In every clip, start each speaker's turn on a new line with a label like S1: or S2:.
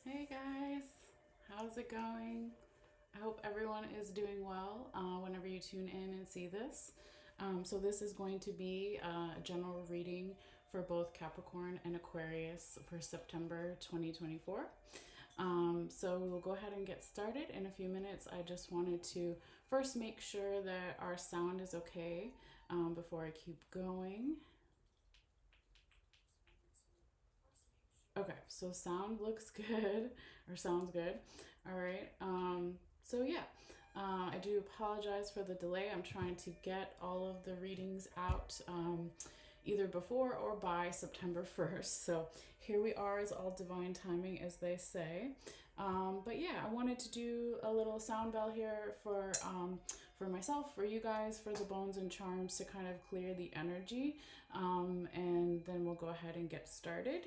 S1: Hey guys, how's it going? I hope everyone is doing well whenever you tune in and see this. So, this is going to be a general reading for both Capricorn and Aquarius for September 2024. So, we will go ahead and get started in a few minutes. I just wanted to first make sure that our sound is okay before I keep going. Okay, so sound looks good or sounds good. All right. So I do apologize for the delay. I'm trying to get all of the readings out either before or by September 1st. So here we are, as all divine timing, as they say. But yeah, I wanted to do a little sound bell here for myself, for you guys, for the bones and charms to kind of clear the energy. And then we'll go ahead and get started.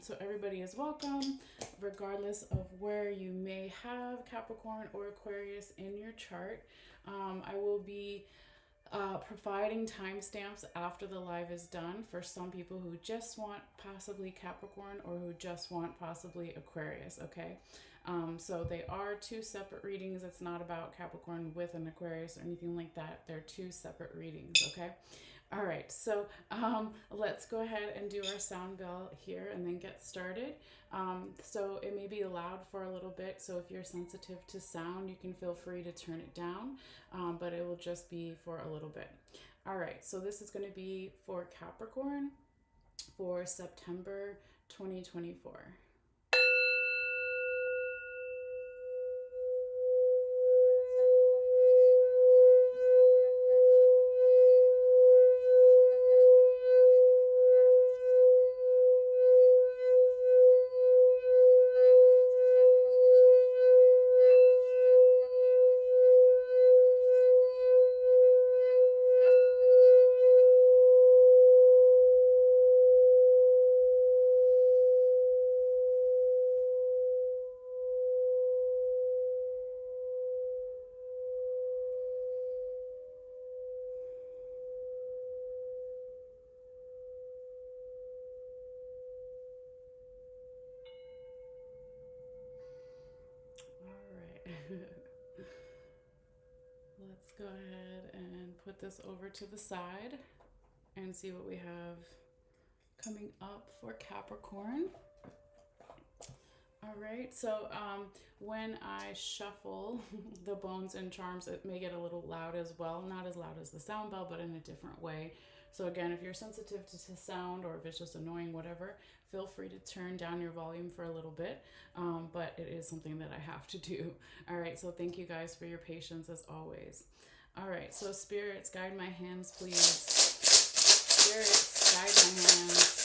S1: So everybody is welcome, regardless of where you may have Capricorn or Aquarius in your chart. I will be providing timestamps after the live is done for some people who just want possibly Capricorn or who just want possibly Aquarius, okay? So they are two separate readings. It's not about Capricorn with an Aquarius or anything like that. They're two separate readings, okay? All right, so let's go ahead and do our sound bell here and then get started. So it may be loud for a little bit, so if you're sensitive to sound, you can feel free to turn it down, but it will just be for a little bit. All right, so this is going to be for Capricorn for September 2024. All right. Let's go ahead and put this over to the side and see what we have coming up for Capricorn. All right, so when I shuffle the bones and charms, it may get a little loud as well. Not as loud as the sound bell, but in a different way. So again, if you're sensitive to sound or if it's just annoying, whatever, feel free to turn down your volume for a little bit. But it is something that I have to do. All right, so thank you guys for your patience as always. All right, so spirits, guide my hands, please. Spirits, guide my hands.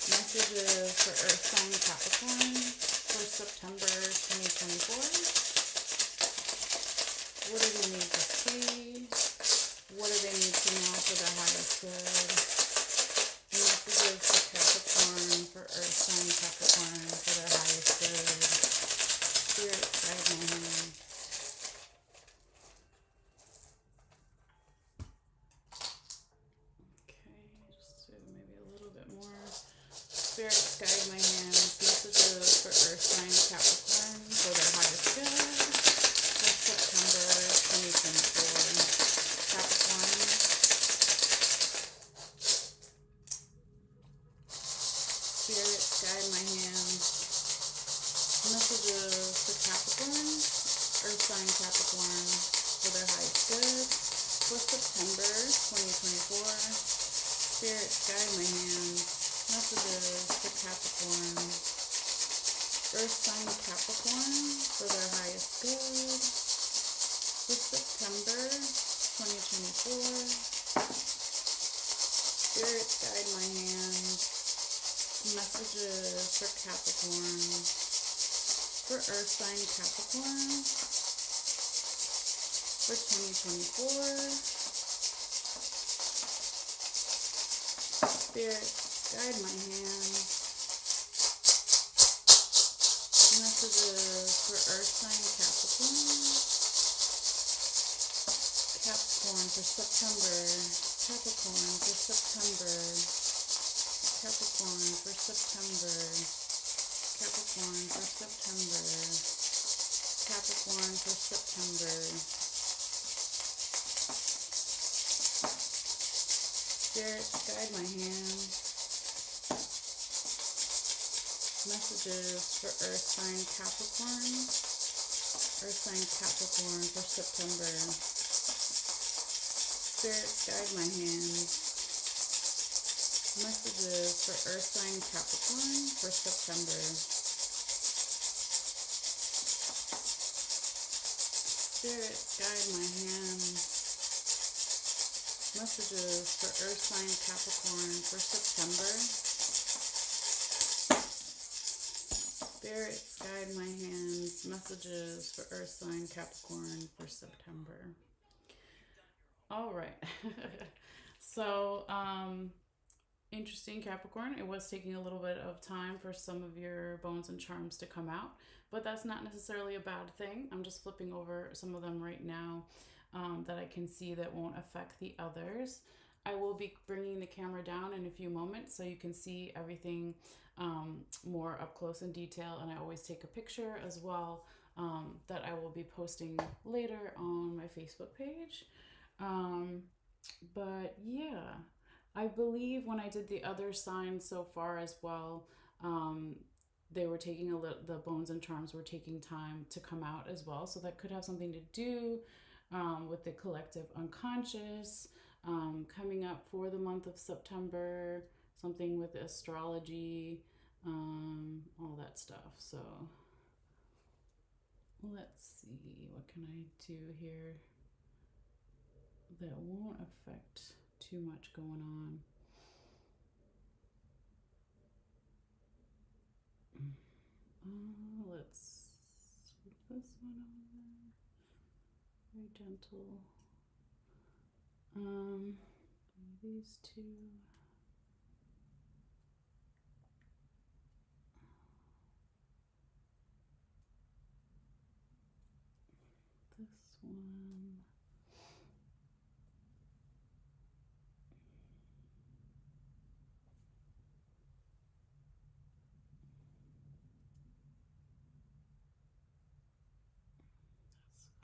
S1: Messages for Earth sign Capricorn for September 2024. What do they need to see? What do they need to know for their highest good? Messages for Capricorn, for Earth sign Capricorn, for their highest good. Spirit guide my hand. Okay, just do maybe a little bit more. Spirits guide my hands. Messages for Earth sign Capricorn for their highest good for September 2024. Capricorn. Spirits guide my hands. Messages for Capricorn, Earth sign Capricorn for their highest good for September 2024. Spirits guide my hands. Messages for Capricorn, Earth sign Capricorn for their highest good for September 2024. Spirits guide my hands. Messages for Capricorn, for Earth sign Capricorn for 2024. Spirits guide my hands. Messages for Earth sign Capricorn. Capricorn for September. Capricorn for September. Capricorn for September. Capricorn for September. Capricorn for September. Spirit, guide my hand. Messages for Earth sign Capricorn. Earth sign Capricorn for September. Spirit, guide my hand. Messages for Earth sign Capricorn for September. Spirit, guide my hand. Messages for Earth sign Capricorn for September. Spirit, guide my hands. Messages for Earth sign Capricorn for September. All right. So, interesting, Capricorn. It was taking a little bit of time for some of your bones and charms to come out, but that's not necessarily a bad thing. I'm just flipping over some of them right now that I can see that won't affect the others. I will be bringing the camera down in a few moments so you can see everything more up close in detail, and I always take a picture as well that I will be posting later on my Facebook page. But yeah, I believe when I did the other signs so far as well, they were taking the bones and charms were taking time to come out as well. So that could have something to do with the collective unconscious coming up for the month of September, something with astrology, all that stuff. So let's see, what can I do here that won't affect too much going on. Let's put this one over. Very gentle. These two. This one.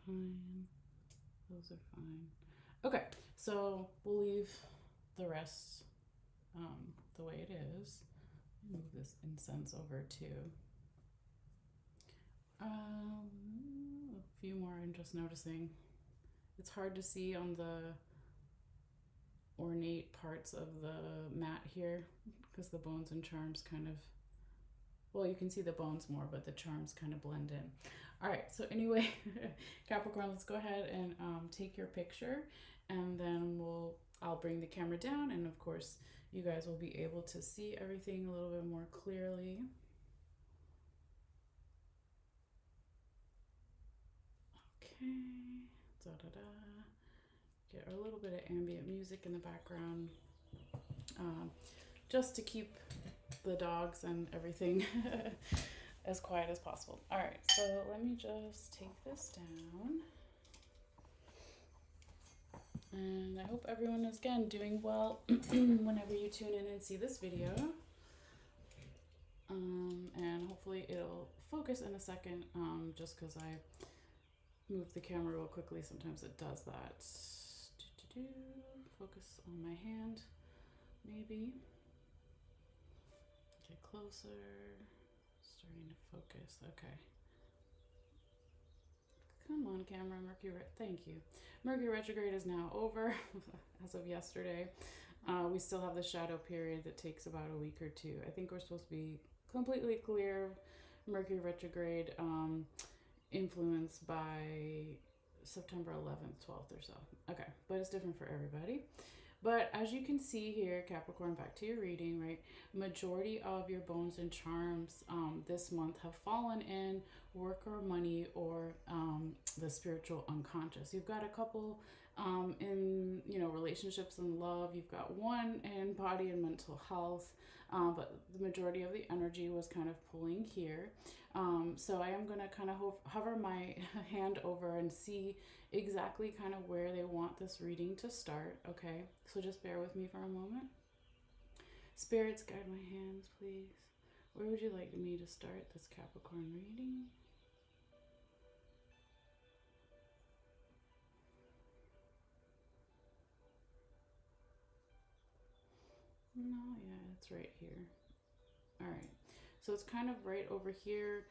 S1: Fine. Those are fine. Okay, so we'll leave the rest the way it is. Move this incense over too. A few more I'm just noticing. It's hard to see on the ornate parts of the mat here because the bones and charms kind of, well, you can see the bones more, but the charms kind of blend in. All right, so anyway, Capricorn, let's go ahead and take your picture, and then I'll bring the camera down, and of course, you guys will be able to see everything a little bit more clearly. Okay, get a little bit of ambient music in the background, just to keep the dogs and everything as quiet as possible. All right, so let me just take this down. And I hope everyone is, again, doing well whenever you tune in and see this video. And hopefully it'll focus in a second, just because I moved the camera real quickly. Sometimes it does that. Focus on my hand, maybe. Get closer. Starting to focus. Okay. Come on, camera. Thank you. Mercury retrograde is now over as of yesterday. We still have the shadow period that takes about a week or two. I think we're supposed to be completely clear Mercury retrograde, influenced by September 11th, 12th or so. Okay, but it's different for everybody. But as you can see here, Capricorn, back to your reading, right? Majority of your bones and charms this month have fallen in work or money or the spiritual unconscious. You've got a couple in, relationships and love. You've got one in body and mental health, but the majority of the energy was kind of pulling here. So I am going to kind of hover my hand over and see exactly kind of where they want this reading to start. Okay, so just bear with me for a moment. Spirits, guide my hands, please. Where would you like me to start this Capricorn reading? No, yeah, it's right here. All right. So it's kind of right over here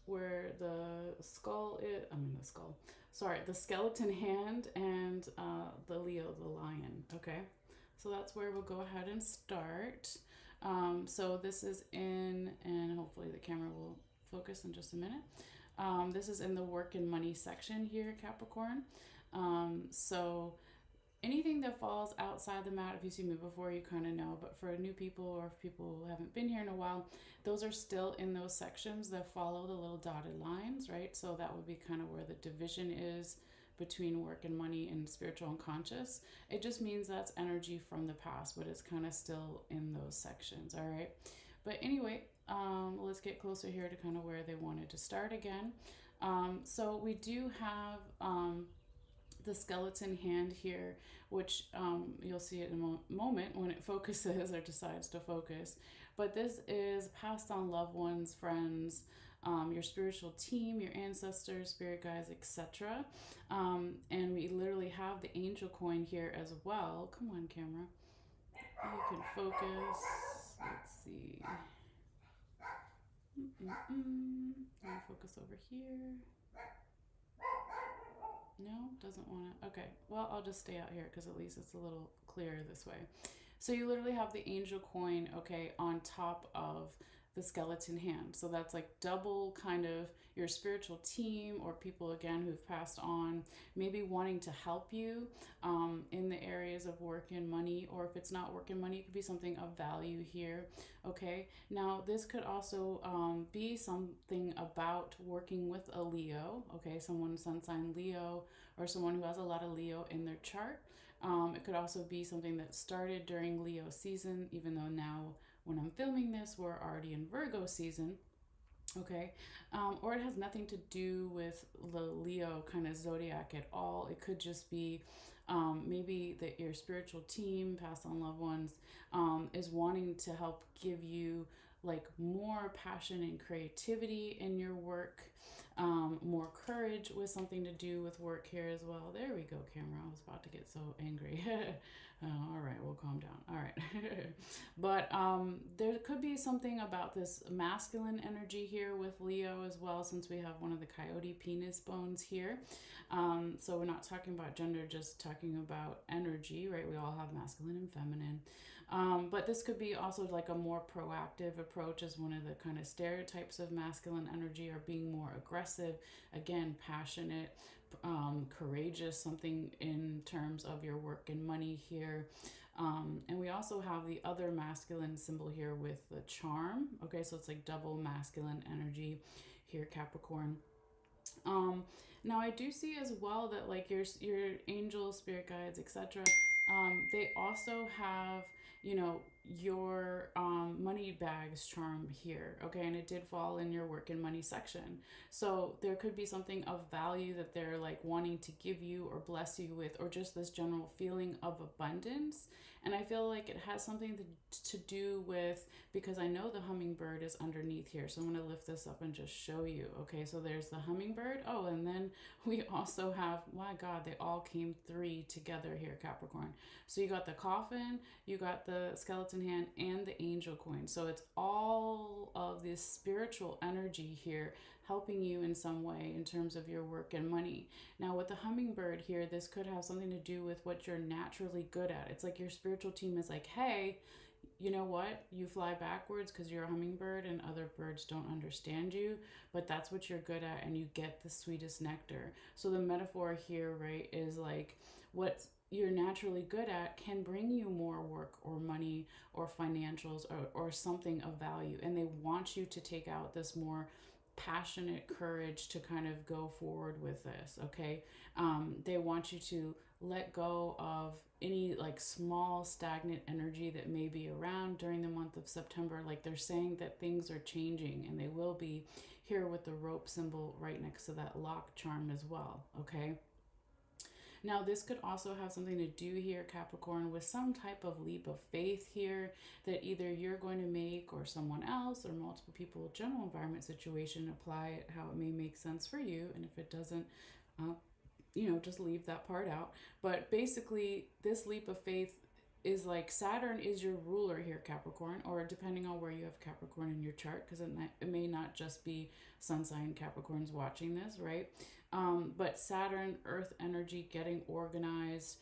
S1: where the skull is, I mean, the skull, sorry, the skeleton hand and the Leo, the lion. Okay. So that's where we'll go ahead and start. So this is in, and hopefully the camera will focus in just a minute. This is in the work and money section here, Capricorn. So anything that falls outside the mat, if you see me before, you kind of know. But for new people or people who haven't been here in a while, those are still in those sections that follow the little dotted lines, right? So that would be kind of where the division is between work and money and spiritual and conscious. It just means that's energy from the past, but it's kind of still in those sections, all right? But anyway, let's get closer here to kind of where they wanted to start again. So we do have the skeleton hand here, which you'll see it in a moment when it focuses or decides to focus. But this is passed on loved ones, friends, your spiritual team, your ancestors, spirit guides, etc. And we literally have the angel coin here as well. Come on, camera. You can focus. Let's see. I'll focus over here. No, doesn't want to. Okay, well, I'll just stay out here because at least it's a little clearer this way. So you literally have the angel coin, okay, on top of the skeleton hand. So that's like double kind of your spiritual team or people, again, who've passed on, maybe wanting to help you in the areas of work and money. Or if it's not work and money, it could be something of value here, okay? Now, this could also be something about working with a Leo, okay? Someone sun sign Leo or someone who has a lot of Leo in their chart. It could also be something that started during Leo season, even though now when I'm filming this, we're already in Virgo season, okay? Or it has nothing to do with the Leo kind of zodiac at all. It could just be maybe that your spiritual team, past on loved ones, is wanting to help give you like more passion and creativity in your work, more courage with something to do with work here as well. There we go, camera. I was about to get so angry. All right, we'll calm down. All right. But there could be something about this masculine energy here with Leo as well, since we have one of the coyote penis bones here. So we're not talking about gender, just talking about energy, right? We all have masculine and feminine. But this could be also like a more proactive approach as one of the kind of stereotypes of masculine energy, or being more aggressive, again, passionate, courageous, something in terms of your work and money here. And we also have the other masculine symbol here with the charm. Okay, so it's like double masculine energy here, Capricorn. Now I do see as well that like your angels, spirit guides, etc. They also have, you know, your money bags charm here, okay, and it did fall in your work and money section. So there could be something of value that they're like wanting to give you or bless you with, or just this general feeling of abundance. And I feel like it has something to do with, because I know the hummingbird is underneath here, so I'm going to lift this up and just show you. Okay, so there's the hummingbird. Oh, and then we also have, my God, they all came three together here, Capricorn. So you got the coffin, you got the skeleton hand, and the angel coin. So it's all of this spiritual energy here helping you in some way in terms of your work and money. Now with the hummingbird here, this could have something to do with what you're naturally good at. It's like your spiritual team is like, hey, you know what? You fly backwards because you're a hummingbird and other birds don't understand you, but that's what you're good at and you get the sweetest nectar. So the metaphor here, right, is like what you're naturally good at can bring you more work or money or financials or something of value. And they want you to take out this more passionate courage to kind of go forward with this, okay? They want you to let go of any like small stagnant energy that may be around during the month of September. Like they're saying that things are changing, and they will be here with the rope symbol right next to that lock charm as well, okay? Now, this could also have something to do here, Capricorn, with some type of leap of faith here that either you're going to make or someone else or multiple people, general environment situation, apply it how it may make sense for you. And if it doesn't, uh, just leave that part out. But basically, this leap of faith is like Saturn is your ruler here, Capricorn, or depending on where you have Capricorn in your chart, because it may not just be sun sign Capricorns watching this, right? But Saturn, Earth energy, getting organized,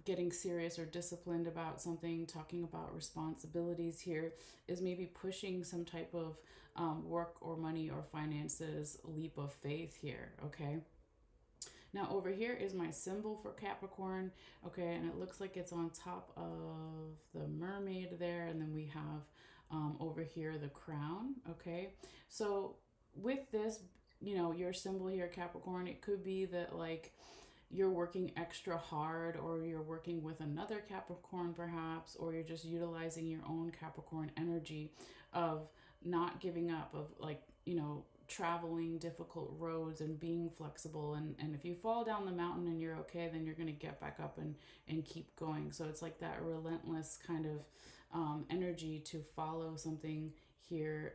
S1: getting serious or disciplined about something, talking about responsibilities here is maybe pushing some type of work or money or finances leap of faith here, okay? Now over here is my symbol for Capricorn, okay, and it looks like it's on top of the mermaid there, and then we have over here the crown, okay. So with this, your symbol here, Capricorn, it could be that like you're working extra hard, or you're working with another Capricorn perhaps, or you're just utilizing your own Capricorn energy of not giving up, of like, traveling difficult roads and being flexible. And if you fall down the mountain and you're okay, then you're going to get back up and keep going. So it's like that relentless kind of energy to follow something here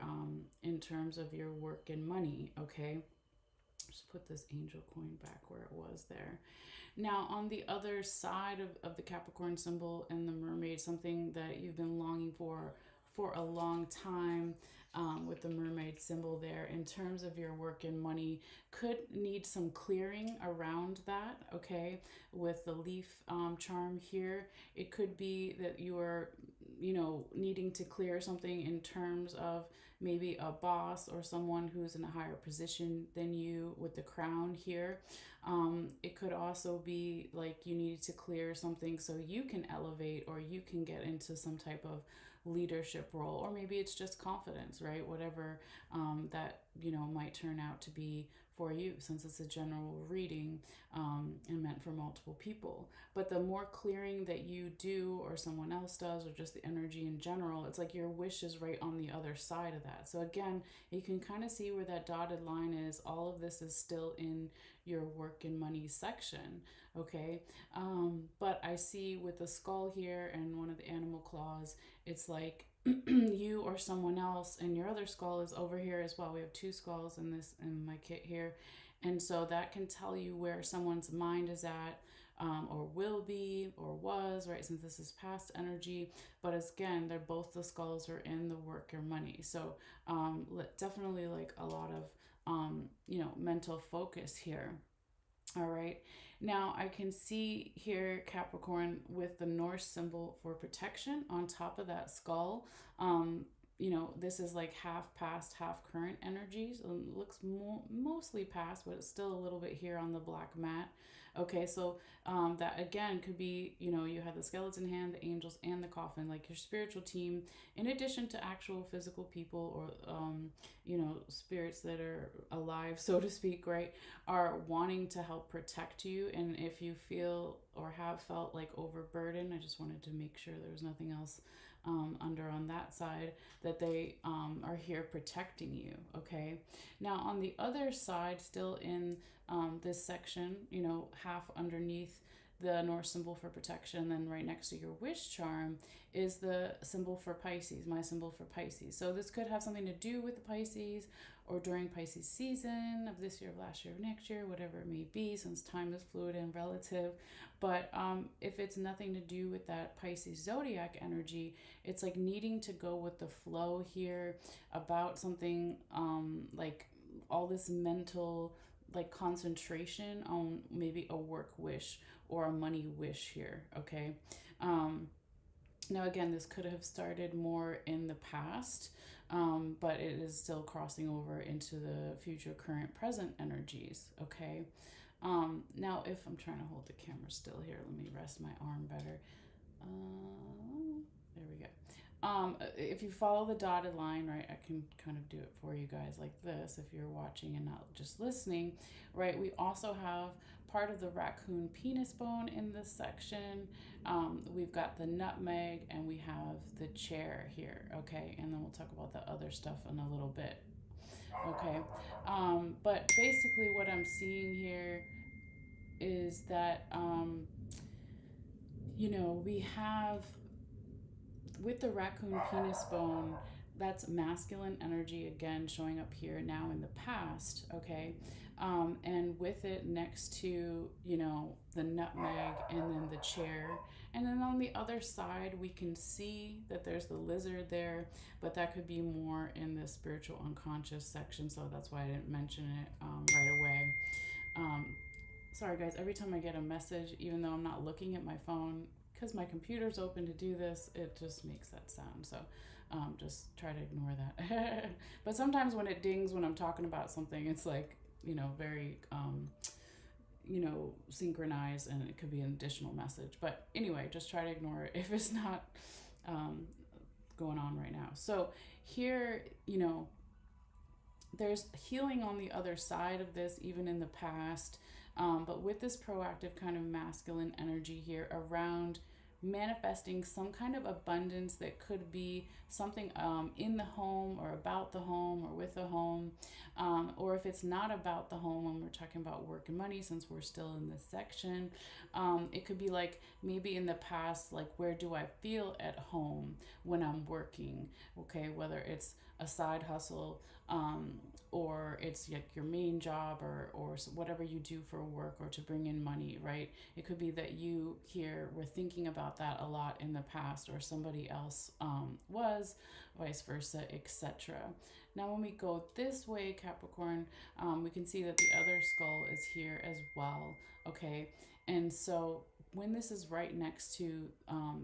S1: in terms of your work and money, okay? Just put this angel coin back where it was there. Now, on the other side of the Capricorn symbol and the mermaid, something that you've been longing for a long time, with the mermaid symbol there, in terms of your work and money, could need some clearing around that, okay? With the leaf charm here, it could be that you are, needing to clear something in terms of maybe a boss or someone who's in a higher position than you with the crown here. It could also be like you needed to clear something so you can elevate, or you can get into some type of leadership role, or maybe it's just confidence, right? Whatever that might turn out to be for you, since it's a general reading and meant for multiple people. But the more clearing that you do, or someone else does, or just the energy in general, it's like your wish is right on the other side of that. So again, you can kind of see where that dotted line is. All of this is still in your work and money section, okay? But I see with the skull here and one of the animal claws, it's like you or someone else, and your other skull is over here as well. We have two skulls in my kit here, and so that can tell you where someone's mind is at, or will be, or was, right? Since this is past energy, but again, they're both, the skulls are in the work or money. So definitely like a lot of mental focus here. All right. Now I can see here Capricorn with the Norse symbol for protection on top of that skull. This is like half past, half current energies. It looks mostly past, but it's still a little bit here on the black mat. Okay, so that again could be, you have the skeleton hand, the angels, and the coffin, like your spiritual team, in addition to actual physical people, or, spirits that are alive, so to speak, right, are wanting to help protect you. And if you feel or have felt like overburdened, I just wanted to make sure there was nothing else under on that side, that they are here protecting you, okay? Now on the other side, still in this section, half underneath the Norse symbol for protection, then right next to your wish charm is the symbol for Pisces, my symbol for Pisces. So this could have something to do with the Pisces, or during Pisces season of this year, of last year, of next year, whatever it may be, since time is fluid and relative. But if it's nothing to do with that Pisces zodiac energy, it's like needing to go with the flow here about something, like all this mental like concentration on maybe a work wish or a money wish here, okay? Now again, this could have started more in the past, but it is still crossing over into the future, current, present energies, okay? Now if I'm trying to hold the camera still here, let me rest my arm better. There we go. If you follow the dotted line, right, I can kind of do it for you guys like this if you're watching and not just listening, right? We also have part of the raccoon penis bone in this section. We've got the nutmeg, and we have the chair here, okay? And then we'll talk about the other stuff in a little bit, okay? But basically what I'm seeing here, is that, you know, we have with the raccoon penis bone, that's masculine energy again showing up here now in the past, okay? And with it next to, you know, the nutmeg and then the chair. And then on the other side, we can see that there's the lizard there, but that could be more in the spiritual unconscious section. So that's why I didn't mention it right away. Um, Sorry, guys, every time I get a message, even though I'm not looking at my phone, because my computer's open to do this, it just makes that sound. So just try to ignore that. But sometimes when it dings when I'm talking about something, it's like, you know, very, you know, synchronized, and it could be an additional message. But anyway, just try to ignore it if it's not um, going on right now. So here, you know, there's healing on the other side of this, even in the past. But with this proactive kind of masculine energy here around manifesting some kind of abundance that could be something in the home or about the home or with the home. Or if it's not about the home, when we're talking about work and money, since we're still in this section, it could be like maybe in the past, like where do I feel at home when I'm working? Okay, whether it's a side hustle, or it's like your main job, or whatever you do for work or to bring in money, right? It could be that you here were thinking about that a lot in the past, or somebody else was, vice versa, etc. Now, when we go this way, Capricorn, we can see that the other skull is here as well, okay? And so when this is right next to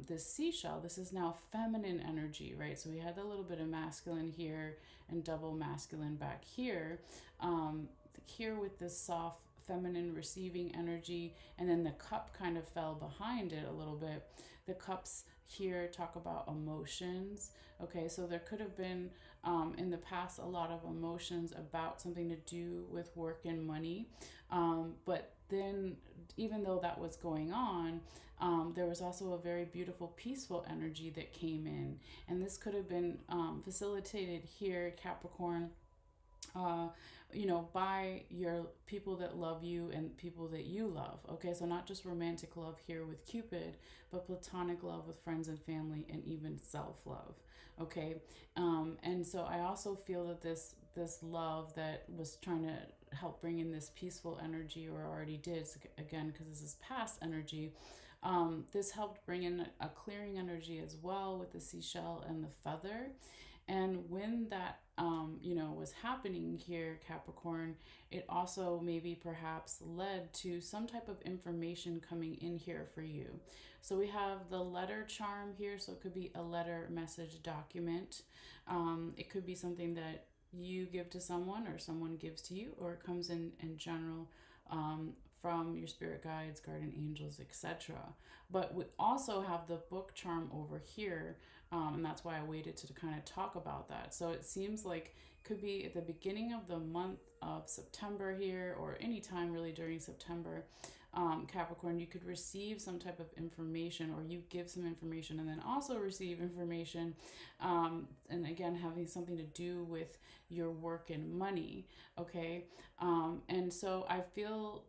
S1: this seashell, this is now feminine energy, right? So we had a little bit of masculine here and double masculine back here. Here with this soft feminine receiving energy, and then the cup kind of fell behind it a little bit. The cups here talk about emotions. Okay, so there could have been in the past a lot of emotions about something to do with work and money. But then, even though that was going on, there was also a very beautiful, peaceful energy that came in. And this could have been facilitated here, Capricorn, uh, you know, by your people that love you and people that you love. Okay, so not just romantic love here with Cupid, but platonic love with friends and family, and even self love. Okay, and so I also feel that this love that was trying to help bring in this peaceful energy, or already did, so again, because this is past energy. This helped bring in a clearing energy as well with the seashell and the feather. And when that, you know, was happening here, Capricorn, it also maybe perhaps led to some type of information coming in here for you. So we have the letter charm here. So it could be a letter, message, document. It could be something that you give to someone or someone gives to you, or it comes in general from your spirit guides, guardian angels, etc. But we also have the book charm over here, and that's why I waited to kind of talk about that. So it seems like it could be at the beginning of the month of September here, or any time really during September. Capricorn, you could receive some type of information, or you give some information and then also receive information, and again having something to do with your work and money. Okay, and so I feel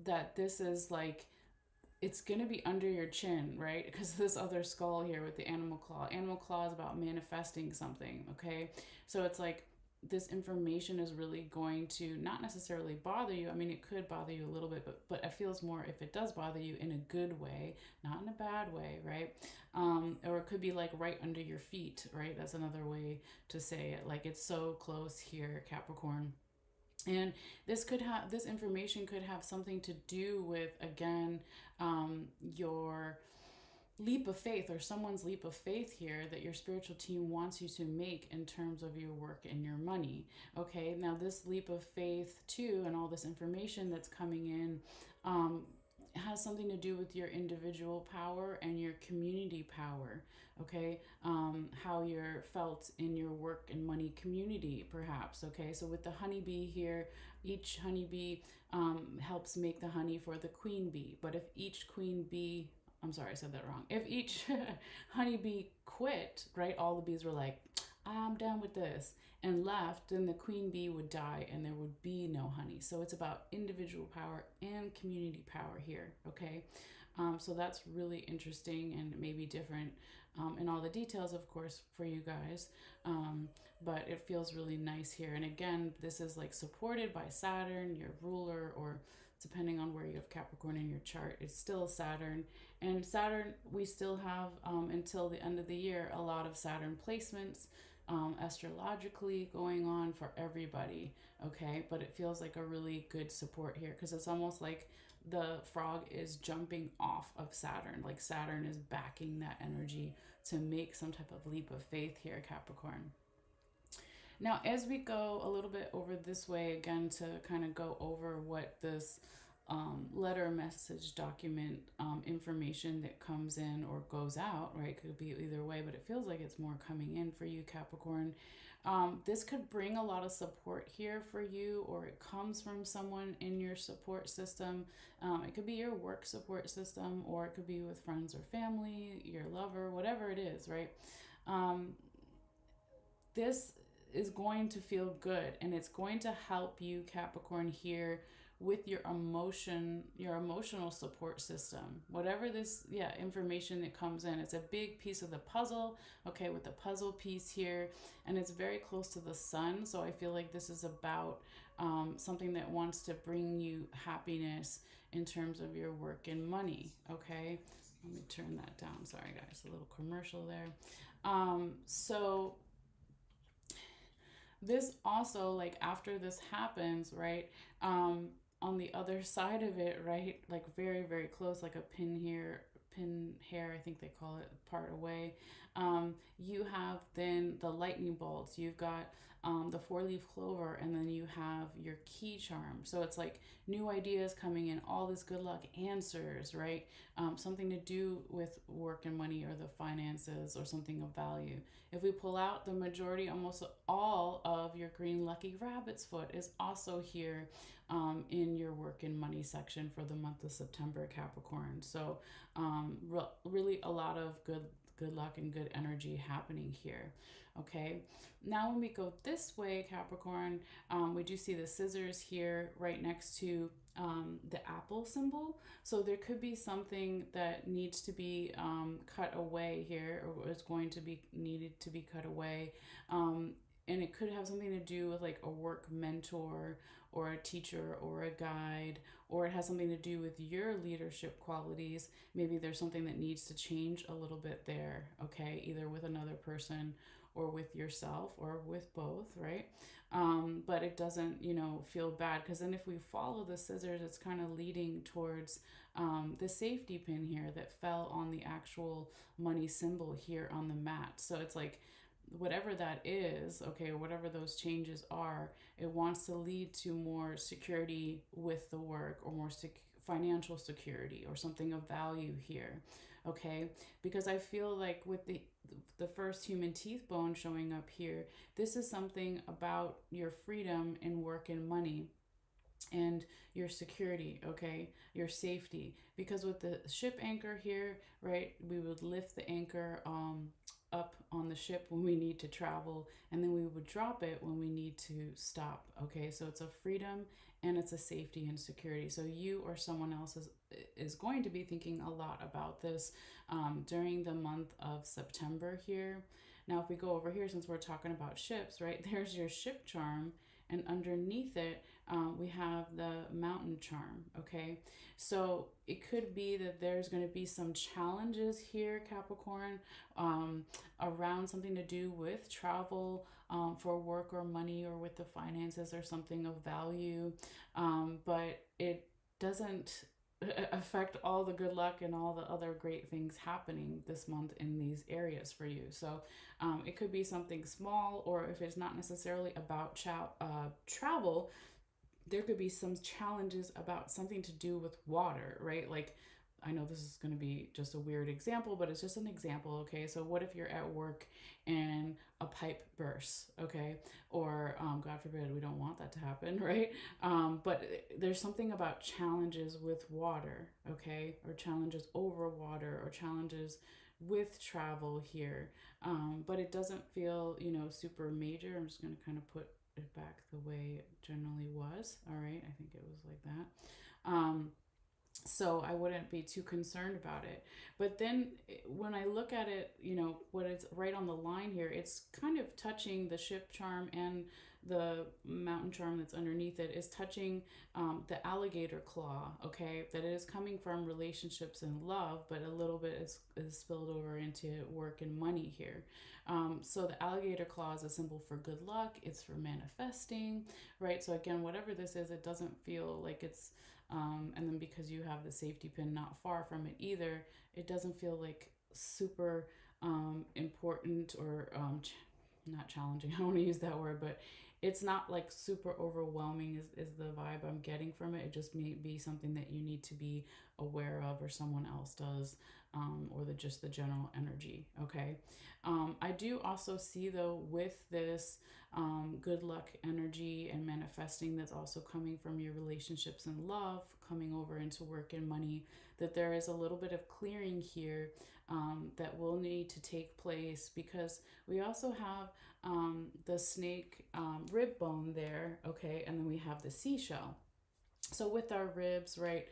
S1: that this is like, it's going to be under your chin, right? Because this other skull here with the animal claw. Animal claw is about manifesting something, okay? So it's like this information is really going to not necessarily bother you. I mean, it could bother you a little bit, but it feels more, if it does bother you, in a good way, not in a bad way, right? Or it could be like right under your feet, right? That's another way to say it. Like, it's so close here, Capricorn. And this information could have something to do with, again, your leap of faith, or someone's leap of faith here that your spiritual team wants you to make in terms of your work and your money. Okay, now this leap of faith too, and all this information that's coming in, has something to do with your individual power and your community power. Okay, how you're felt in your work and money community, perhaps. Okay, so with the honeybee here, each honeybee helps make the honey for the queen bee. But if each queen bee, I'm sorry, I said that wrong. If each honeybee quit, right, all the bees were like, I'm done with this, and left, then the queen bee would die and there would be no honey. So it's about individual power and community power here, okay? So that's really interesting and maybe different in all the details, of course, for you guys. But it feels really nice here. And again, this is like supported by Saturn, your ruler, or depending on where you have Capricorn in your chart, it's still Saturn. And Saturn, we still have until the end of the year a lot of Saturn placements astrologically going on for everybody, okay? But it feels like a really good support here because it's almost like the frog is jumping off of Saturn, like Saturn is backing that energy to make some type of leap of faith here, Capricorn. Now, as we go a little bit over this way, again, to kind of go over what this letter, message, document, information that comes in or goes out, right? Could be either way, but it feels like it's more coming in for you, Capricorn. This could bring a lot of support here for you, or it comes from someone in your support system. It could be your work support system, or it could be with friends or family, your lover, whatever it is, right? This is going to feel good, and it's going to help you, Capricorn, here with your emotional support system. Whatever this, information that comes in, it's a big piece of the puzzle, okay, with the puzzle piece here, and it's very close to the sun. So I feel like this is about something that wants to bring you happiness in terms of your work and money, okay? Let me turn that down. Sorry, guys, a little commercial there. So this also, like, after this happens, right, on the other side of it, right, like very, very close, like a pin hair, I think they call it, part away, you have then the lightning bolts, you've got the four-leaf clover, and then you have your key charm. So it's like new ideas coming in, all this good luck, answers, right? Something to do with work and money or the finances or something of value. If we pull out the majority, almost all of your green lucky rabbit's foot is also here in your work and money section for the month of September, Capricorn. So really a lot of good luck and good energy happening here. Okay, now when we go this way, Capricorn, we do see the scissors here right next to the apple symbol. So there could be something that needs to be cut away here, or is going to be needed to be cut away. And it could have something to do with like a work mentor or a teacher or a guide, or it has something to do with your leadership qualities. Maybe there's something that needs to change a little bit there, okay, either with another person or with yourself or with both, right? But it doesn't, feel bad, because then if we follow the scissors, it's kind of leading towards the safety pin here that fell on the actual money symbol here on the mat. So it's like, whatever that is, okay, or whatever those changes are, it wants to lead to more security with the work, or more financial security, or something of value here, okay? Because I feel like with the first human teeth bone showing up here, this is something about your freedom in work and money and your security, okay, your safety. Because with the ship anchor here, right, we would lift the anchor up on the ship when we need to travel, and then we would drop it when we need to stop, okay? So it's a freedom and it's a safety and security. So you or someone else is going to be thinking a lot about this during the month of September here. Now, if we go over here, since we're talking about ships, right, there's your ship charm, and underneath it, we have the mountain charm, okay? So it could be that there's going to be some challenges here, Capricorn, around something to do with travel for work or money, or with the finances or something of value, but it doesn't affect all the good luck and all the other great things happening this month in these areas for you. So it could be something small, or if it's not necessarily about travel, there could be some challenges about something to do with water, right? Like, I know this is going to be just a weird example, but it's just an example, okay? So what if you're at work and a pipe bursts, okay? Or, God forbid, we don't want that to happen, right? But there's something about challenges with water, okay? Or challenges over water, or challenges with travel here. But it doesn't feel, you know, super major. I'm just going to kind of put it back the way it generally was. All right, I think it was like that. So I wouldn't be too concerned about it. But then when I look at it, you know, what it's right on the line here, it's kind of touching the ship charm, and the mountain charm that's underneath it is touching the alligator claw, okay? That it is coming from relationships and love, but a little bit is spilled over into work and money here. So the alligator claw is a symbol for good luck, it's for manifesting, right? So again, whatever this is, it doesn't feel like it's and then because you have the safety pin not far from it either, it doesn't feel like super important or not challenging. I don't want to use that word, but it's not like super overwhelming is the vibe I'm getting from it. It just may be something that you need to be aware of, or someone else does, or just the general energy. Okay. I do also see though with this good luck energy and manifesting that's also coming from your relationships and love coming over into work and money, that there is a little bit of clearing here that will need to take place, because we also have the snake rib bone there, okay, and then we have the seashell. So with our ribs, right,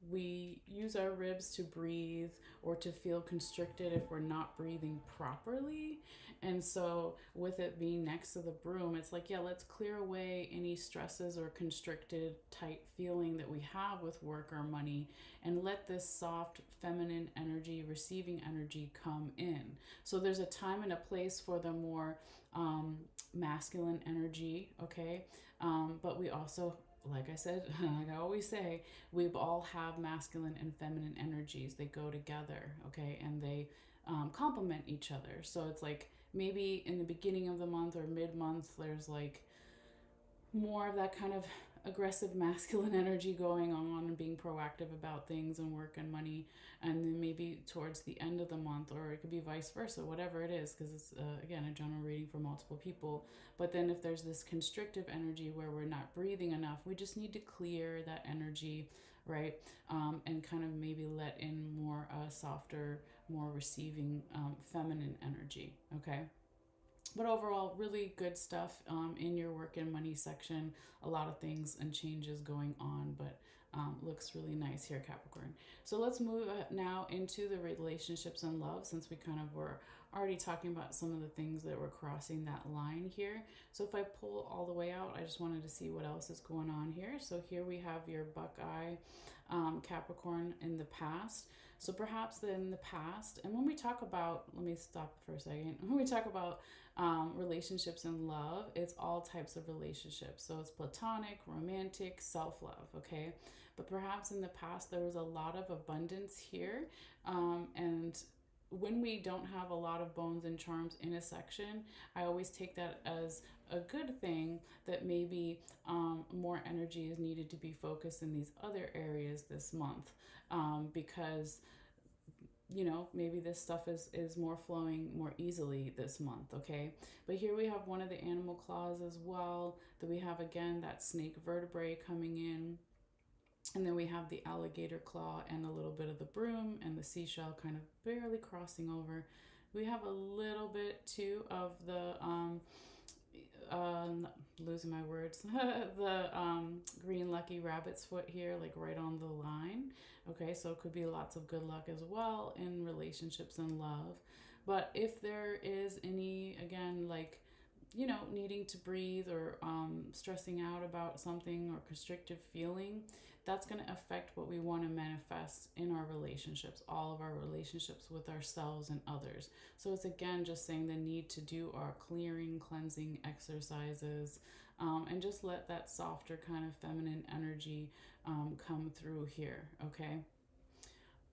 S1: we use our ribs to breathe or to feel constricted if we're not breathing properly. And so with it being next to the broom, it's like, yeah, let's clear away any stresses or constricted tight feeling that we have with work or money, and let this soft feminine energy, receiving energy come in. So there's a time and a place for the more masculine energy, okay? But we also, like I said, like I always say, we all have masculine and feminine energies. They go together, okay, and they complement each other. So it's like maybe in the beginning of the month or mid month, there's like more of that kind of aggressive masculine energy going on and being proactive about things and work and money, and then maybe towards the end of the month, or it could be vice versa, whatever it is, because it's again a general reading for multiple people. But then if there's this constrictive energy where we're not breathing enough, we just need to clear that energy, right? And kind of maybe let in more softer, more receiving feminine energy, okay? But overall, really good stuff in your work and money section. A lot of things and changes going on, but looks really nice here, Capricorn. So let's move now into the relationships and love, since we kind of were already talking about some of the things that were crossing that line here. So if I pull all the way out, I just wanted to see what else is going on here. So here we have your Buckeye Capricorn in the past. So perhaps in the past, and when we talk about, let me stop for a second. When we talk about relationships and love, it's all types of relationships. So it's platonic, romantic, self-love, okay? But perhaps in the past, there was a lot of abundance here. And when we don't have a lot of bones and charms in a section, I always take that as a good thing, that maybe more energy is needed to be focused in these other areas this month, because you know, maybe this stuff is more flowing more easily this month, okay? But here we have one of the animal claws as well, that we have again that snake vertebrae coming in, and then we have the alligator claw and a little bit of the broom and the seashell kind of barely crossing over. We have a little bit too of the uh, losing my words, the green lucky rabbit's foot here, like right on the line. Okay, so it could be lots of good luck as well in relationships and love. But if there is any, again, like, you know, needing to breathe or stressing out about something or constrictive feeling, that's going to affect what we want to manifest in our relationships, all of our relationships with ourselves and others. So it's again just saying the need to do our clearing, cleansing exercises, and just let that softer kind of feminine energy come through here, okay?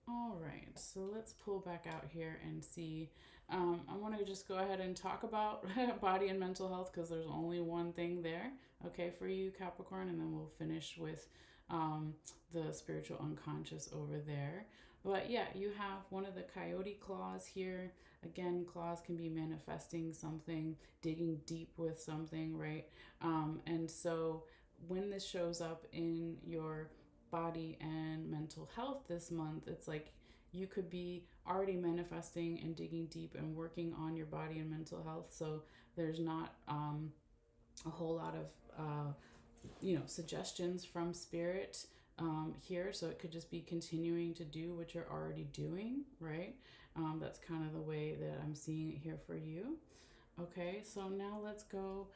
S1: All right, so let's pull back out here and see. I want to just go ahead and talk about body and mental health, because there's only one thing there, okay, for you, Capricorn, and then we'll finish with the spiritual unconscious over there. But yeah, you have one of the coyote claws here. Again, claws can be manifesting something, digging deep with something, right? And so when this shows up in your body and mental health this month, it's like you could be already manifesting and digging deep and working on your body and mental health. So there's not a whole lot of suggestions from spirit here. So it could just be continuing to do what you're already doing, right? That's kind of the way that I'm seeing it here for you. Okay, so now let's go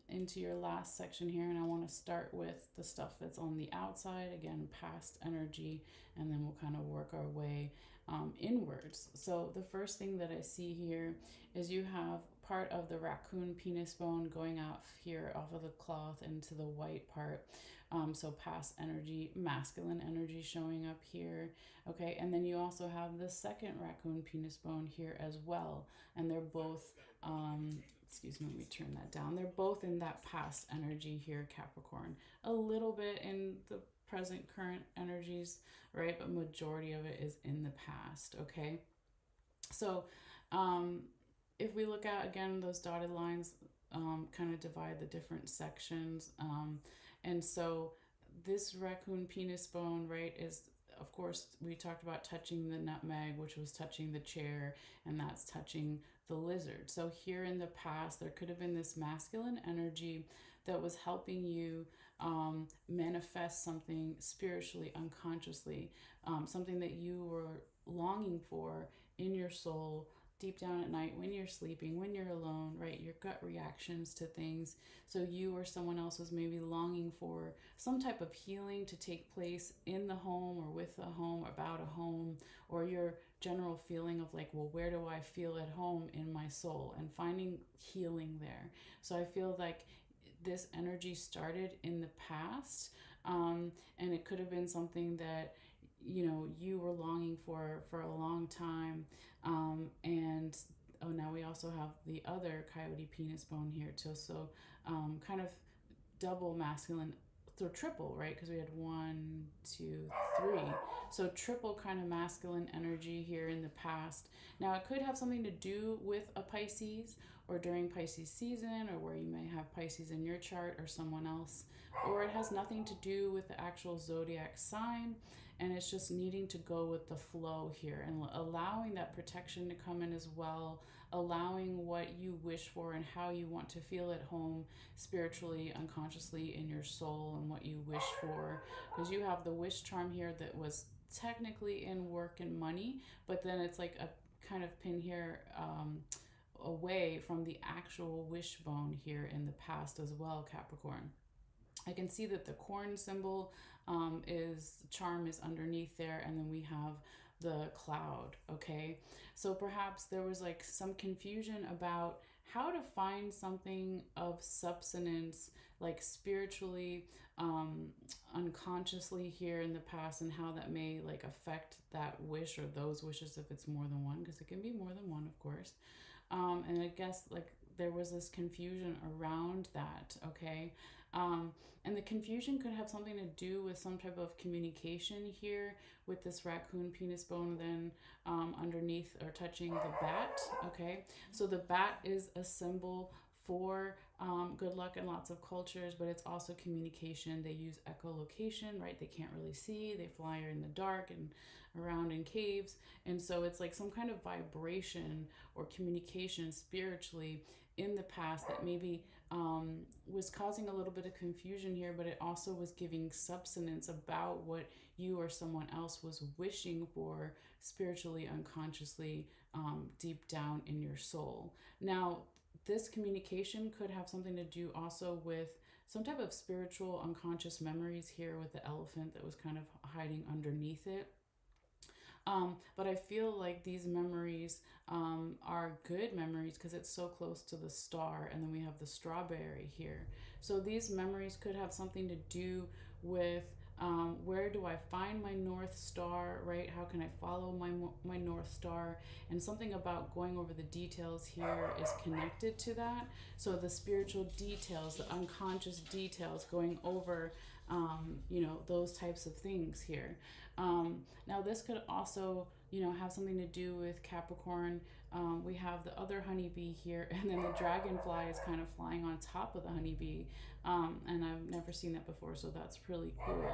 S1: into your last section here, and I want to start with the stuff that's on the outside, again, past energy, and then we'll kind of work our way inwards. So the first thing that I see here is you have part of the raccoon penis bone going out here off of the cloth into the white part. So past energy, masculine energy showing up here. Okay, and then you also have the second raccoon penis bone here as well, and they're both excuse me, let me turn that down. They're both in that past energy here, Capricorn. A little bit in the present current energies, right? But majority of it is in the past, okay? So if we look at, again, those dotted lines kind of divide the different sections. And so this raccoon penis bone, right, is, of course, we talked about touching the nutmeg, which was touching the chair, and that's touching the lizard. So here in the past, there could have been this masculine energy that was helping you manifest something spiritually, unconsciously, something that you were longing for in your soul, deep down at night, when you're sleeping, when you're alone, right? Your gut reactions to things. So you or someone else was maybe longing for some type of healing to take place in the home or with a home, about a home, or your general feeling of like, well, where do I feel at home in my soul, and finding healing there. So I feel like this energy started in the past, and it could have been something that you were longing for a long time, and now we also have the other coyote penis bone here too. So kind of double masculine, so triple, right? Because we had 1, 2, 3. So triple kind of masculine energy here in the past. Now it could have something to do with a Pisces, or during Pisces season, or where you may have Pisces in your chart or someone else, or it has nothing to do with the actual zodiac sign, and it's just needing to go with the flow here and allowing that protection to come in as well, allowing what you wish for and how you want to feel at home spiritually, unconsciously in your soul, and what you wish for. Because you have the wish charm here that was technically in work and money, but then it's like a kind of pin here away from the actual wishbone here in the past as well, Capricorn. I can see that the corn symbol charm is underneath there, and then we have the cloud, okay? So perhaps there was like some confusion about how to find something of substance, like spiritually, unconsciously here in the past, and how that may like affect that wish or those wishes if it's more than one, because it can be more than one, of course. And I guess like there was this confusion around that, okay? And the confusion could have something to do with some type of communication here with this raccoon penis bone, then underneath or touching the bat, okay? So the bat is a symbol for good luck in lots of cultures, but it's also communication. They use echolocation, right? They can't really see. They fly in the dark and around in caves. And so it's like some kind of vibration or communication spiritually in the past that maybe was causing a little bit of confusion here, but it also was giving substance about what you or someone else was wishing for spiritually, unconsciously, deep down in your soul. Now, this communication could have something to do also with some type of spiritual unconscious memories here with the elephant that was kind of hiding underneath it. But I feel like these memories are good memories because it's so close to the star, and then we have the strawberry here. So these memories could have something to do with where do I find my North Star, right? How can I follow my North Star? And something about going over the details here is connected to that. So the spiritual details, the unconscious details, going over, those types of things here. Now this could also, you know, have something to do with Capricorn. We have the other honeybee here, and then the dragonfly is kind of flying on top of the honeybee. And I've never seen that before, so that's really cool.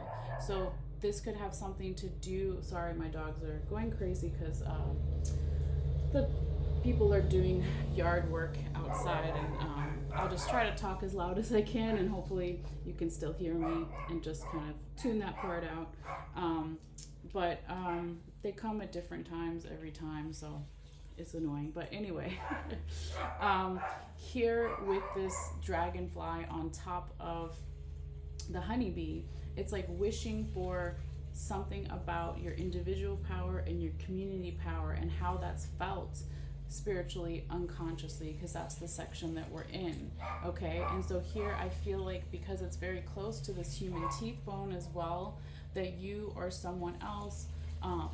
S1: So this could have something to do. Sorry, my dogs are going crazy because the people are doing yard work outside, and I'll just try to talk as loud as I can, and hopefully you can still hear me and just kind of tune that part out. But they come at different times every time, so it's annoying. But anyway, here with this dragonfly on top of the honeybee, it's like wishing for something about your individual power and your community power and how that's felt spiritually unconsciously, because that's the section that we're in. Okay, and so here I feel like because it's very close to this human teeth bone as well, that you or someone else,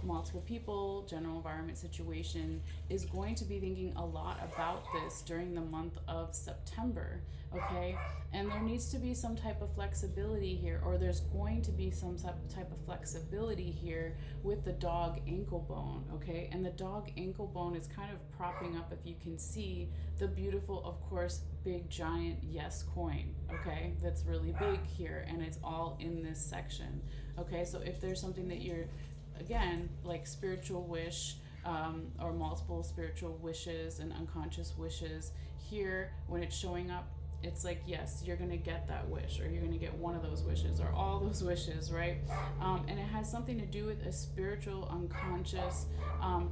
S1: multiple people, general environment situation, is going to be thinking a lot about this during the month of September. Okay, and there needs to be some type of flexibility here, or there's going to be some type of flexibility here with the dog ankle bone. Okay, and the dog ankle bone is kind of propping up, if you can see, the beautiful, of course, big giant yes coin. Okay, that's really big here, and it's all in this section. Okay, so if there's something that you're, again, like spiritual wish, or multiple spiritual wishes and unconscious wishes, here when it's showing up, it's like, yes, you're going to get that wish, or you're going to get one of those wishes, or all those wishes, right? And it has something to do with a spiritual unconscious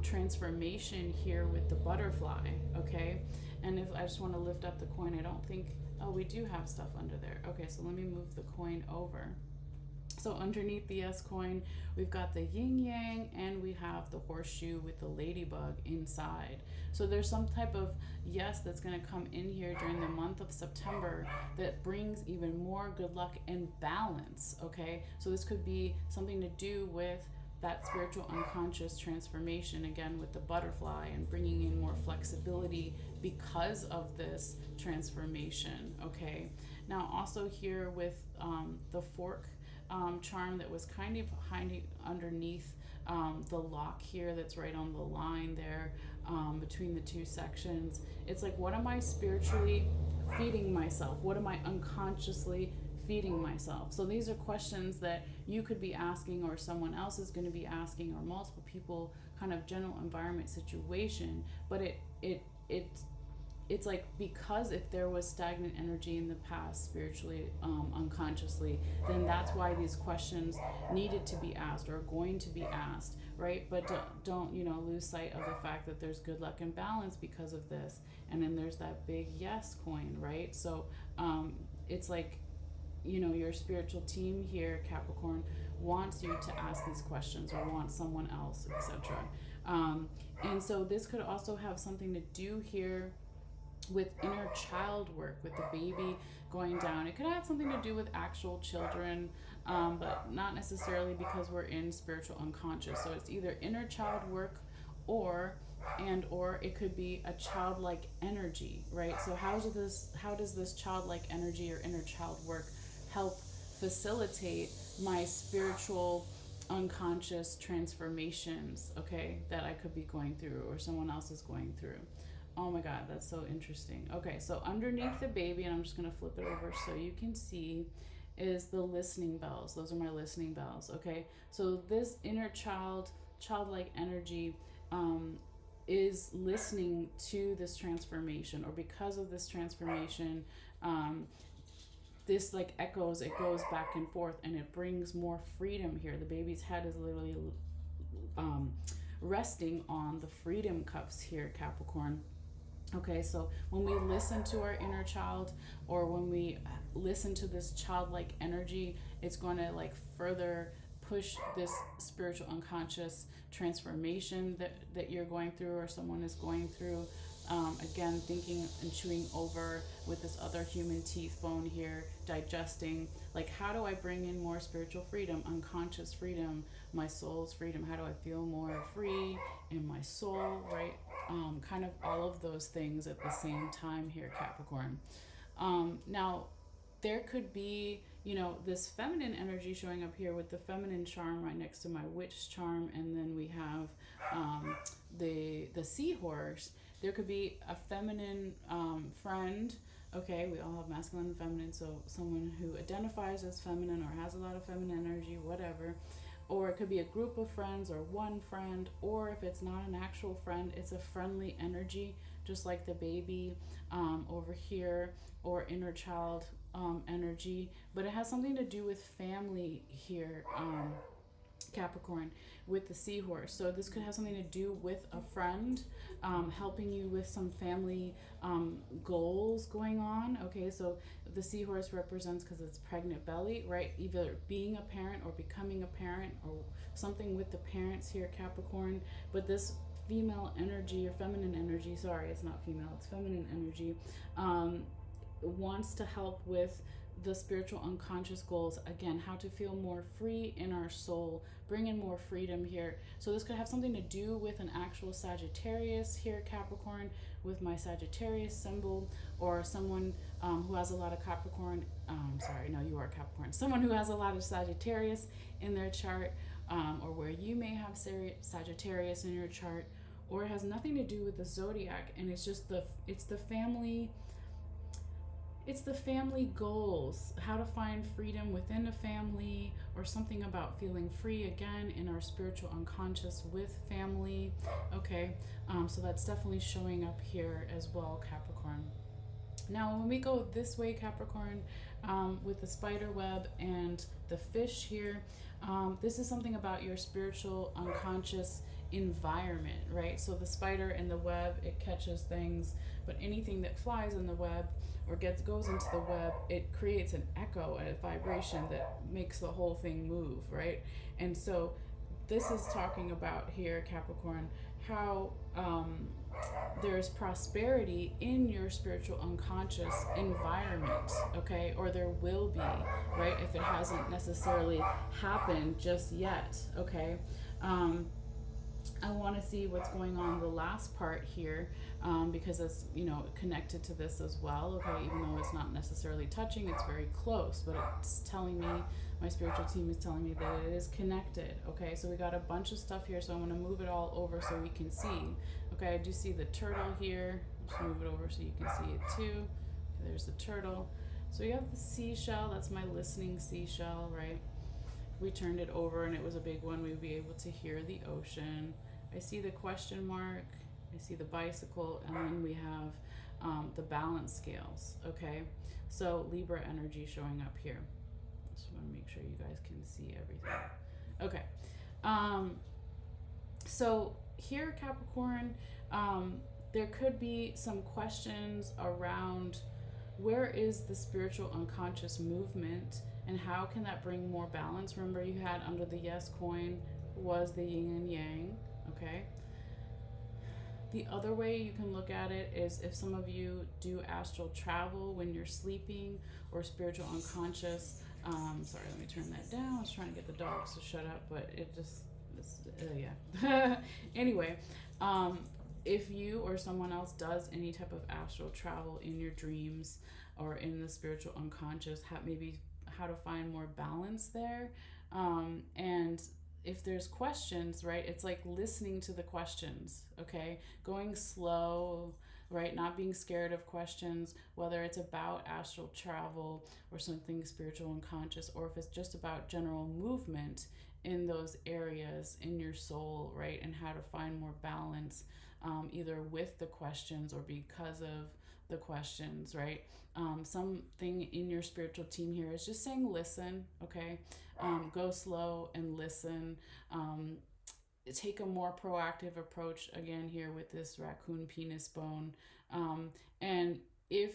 S1: transformation here with the butterfly. Okay, and if I just want to lift up the coin, I don't think, oh, we do have stuff under there. Okay, so let me move the coin over. So underneath the S coin, we've got the yin yang, and we have the horseshoe with the ladybug inside. So there's some type of yes that's going to come in here during the month of September that brings even more good luck and balance. Okay, so this could be something to do with that spiritual unconscious transformation, again with the butterfly, and bringing in more flexibility because of this transformation. Okay, now also here with the fork charm that was kind of underneath the lock here, that's right on the line there, between the two sections. It's like, what am I spiritually feeding myself? What am I unconsciously feeding myself? So these are questions that you could be asking, or someone else is going to be asking, or multiple people, kind of general environment situation. But it's like, because if there was stagnant energy in the past spiritually, unconsciously, then that's why these questions needed to be asked, or are going to be asked, right? But don't lose sight of the fact that there's good luck and balance because of this. And then there's that big yes coin, right? So it's like, your spiritual team here, Capricorn, wants you to ask these questions, or wants someone else, etc. And so this could also have something to do here with inner child work, with the baby going down. It could have something to do with actual children, but not necessarily, because we're in spiritual unconscious. So it's either inner child work, or it could be a childlike energy, right? So how does this childlike energy or inner child work help facilitate my spiritual unconscious transformations, okay, that I could be going through, or someone else is going through? Oh my God, that's so interesting. Okay, so underneath the baby, and I'm just going to flip it over so you can see, is the listening bells. Those are my listening bells, okay? So this inner childlike energy is listening to this transformation, or because of this transformation, this like echoes, it goes back and forth, and it brings more freedom here. The baby's head is literally resting on the freedom cuffs here, Capricorn. Okay, so when we listen to our inner child, or when we listen to this childlike energy, it's going to like further push this spiritual unconscious transformation that you're going through, or someone is going through. Again, thinking and chewing over with this other human teeth bone here, digesting, like, how do I bring in more spiritual freedom, unconscious freedom, my soul's freedom? How do I feel more free in my soul, right? Kind of all of those things at the same time here, Capricorn. Now, there could be, you know, this feminine energy showing up here with the feminine charm right next to my witch charm, and then we have the seahorse. There could be a feminine friend. Okay, we all have masculine and feminine, so someone who identifies as feminine or has a lot of feminine energy, whatever. Or it could be a group of friends or one friend, or if it's not an actual friend, it's a friendly energy, just like the baby over here, or inner child energy. But it has something to do with family here, Capricorn, with the seahorse. So this could have something to do with a friend helping you with some family goals going on. Okay, so the seahorse represents, because it's pregnant belly, right? Either being a parent or becoming a parent, or something with the parents here, Capricorn. But this female energy, or feminine energy, sorry, it's not female, it's feminine energy, wants to help with the spiritual unconscious goals. Again, how to feel more free in our soul, bring in more freedom here. So this could have something to do with an actual Sagittarius here, Capricorn, with my Sagittarius symbol, or someone who has a lot of Capricorn. Sorry, no, you are Capricorn. Someone who has a lot of Sagittarius in their chart, or where you may have Sagittarius in your chart, or it has nothing to do with the zodiac, and it's just it's the family. It's the family goals, how to find freedom within a family, or something about feeling free again in our spiritual unconscious with family. Okay, so that's definitely showing up here as well, Capricorn. Now, when we go this way, Capricorn, with the spider web and the fish here, this is something about your spiritual unconscious environment, right? So the spider in the web, it catches things, but anything that flies in the web or goes into the web, it creates an echo, a vibration that makes the whole thing move, right? And so this is talking about here, Capricorn, how there's prosperity in your spiritual unconscious environment, okay? Or there will be, right? If it hasn't necessarily happened just yet, okay? I want to see what's going on the last part here, because it's, you know, connected to this as well, okay? Even though it's not necessarily touching, it's very close, but it's telling me, my spiritual team is telling me that it is connected, okay? So we got a bunch of stuff here, so I'm going to move it all over so we can see. Okay, I do see the turtle here. Just move it over so you can see it too. Okay, there's the turtle. So we have the seashell, that's my listening seashell, right? If we turned it over and it was a big one, we would be able to hear the ocean. I see the question mark, I see the bicycle, and then we have the balance scales, okay? So Libra energy showing up here. Just want to make sure you guys can see everything. Okay, so here, Capricorn, there could be some questions around where is the spiritual unconscious movement, and how can that bring more balance? Remember, you had under the yes coin was the yin and yang, okay? The other way you can look at it is if some of you do astral travel when you're sleeping, or spiritual unconscious. Sorry, let me turn that down. I was trying to get the dogs to shut up, but it just, yeah. Anyway, if you or someone else does any type of astral travel in your dreams or in the spiritual unconscious, maybe how to find more balance there. And if there's questions, right, it's like listening to the questions, okay? Going slow, right? Not being scared of questions, whether it's about astral travel or something spiritual unconscious, or if it's just about general movement in those areas in your soul, right? And how to find more balance, either with the questions or because of the questions, right? Something in your spiritual team here is just saying listen, okay? Go slow and listen. Take a more proactive approach again here with this raccoon penis bone. And if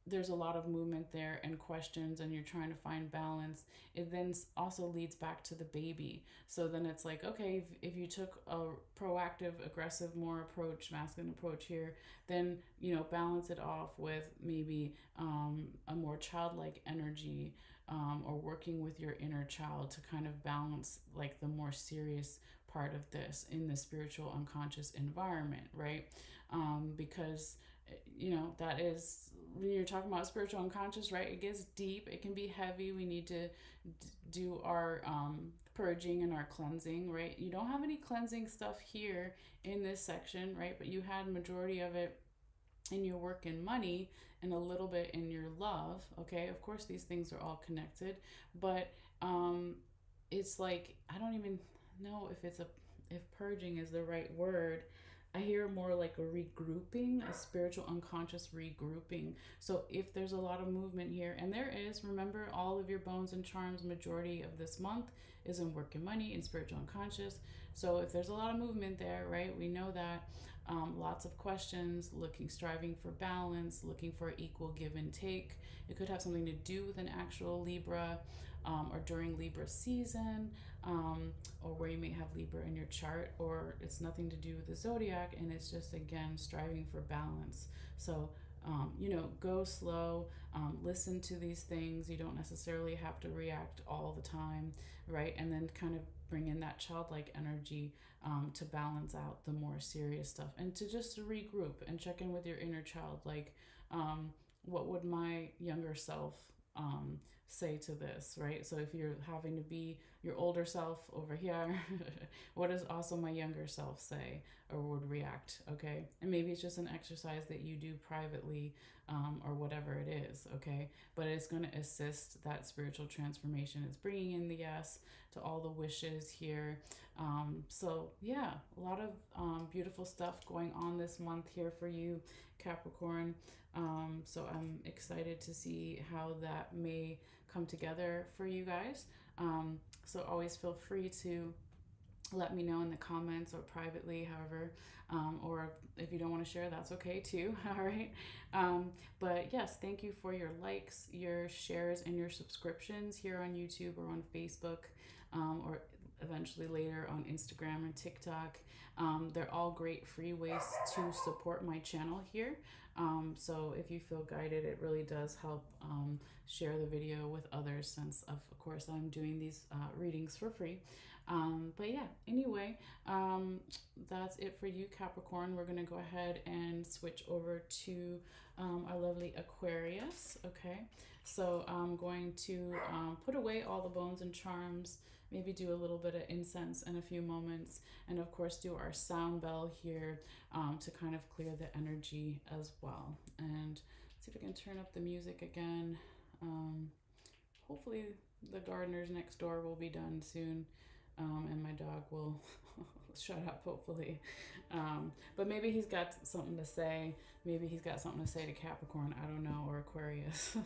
S1: there's a lot of movement there and questions and you're trying to find balance, it then also leads back to the baby. So then it's like, okay, if you took a proactive, aggressive, more approach, masculine approach here, then, you know, balance it off with maybe a more childlike energy, or working with your inner child to kind of balance like the more serious part of this in the spiritual unconscious environment, right? Because you know, that is when you're talking about spiritual unconscious, right? It gets deep, it can be heavy. We need to do our purging and our cleansing, right? You don't have any cleansing stuff here in this section, right? But you had majority of it in your work and money and a little bit in your love. Okay, of course these things are all connected, but it's like I don't even know if it's a if purging is the right word. I hear more like a regrouping, a spiritual unconscious regrouping. So if there's a lot of movement here, and there is, remember all of your bones and charms, majority of this month is in work and money and spiritual unconscious. So if there's a lot of movement there, right, we know that. Lots of questions, looking, striving for balance, looking for equal give and take. It could have something to do with an actual Libra, or during Libra season, or where you may have Libra in your chart, or it's nothing to do with the zodiac, and it's just again striving for balance. So you know, go slow, listen to these things. You don't necessarily have to react all the time, right? And then kind of bring in that childlike energy to balance out the more serious stuff, and to just regroup and check in with your inner child. Like, what would my younger self say to this, right? So if you're having to be your older self over here, what does also my younger self say or would react? Okay, and maybe it's just an exercise that you do privately, or whatever it is. Okay, but it's going to assist that spiritual transformation. It's bringing in the yes to all the wishes here. So yeah, a lot of beautiful stuff going on this month here for you, Capricorn. So I'm excited to see how that may come together for you guys. So always feel free to let me know in the comments or privately, however, or if you don't want to share, that's okay too. All right. But yes, thank you for your likes, your shares, and your subscriptions here on YouTube or on Facebook, or eventually later on Instagram and TikTok. They're all great free ways to support my channel here. So if you feel guided, it really does help share the video with others, since of course I'm doing these readings for free. But yeah, anyway, that's it for you, Capricorn. We're going to go ahead and switch over to our lovely Aquarius. Okay, so I'm going to put away all the bones and charms, maybe do a little bit of incense in a few moments, and of course do our sound bell here to kind of clear the energy as well. And see if I can turn up the music again. Hopefully the gardeners next door will be done soon, and my dog will shut up, hopefully. But maybe he's got something to say. Maybe he's got something to say to Capricorn, I don't know, or Aquarius,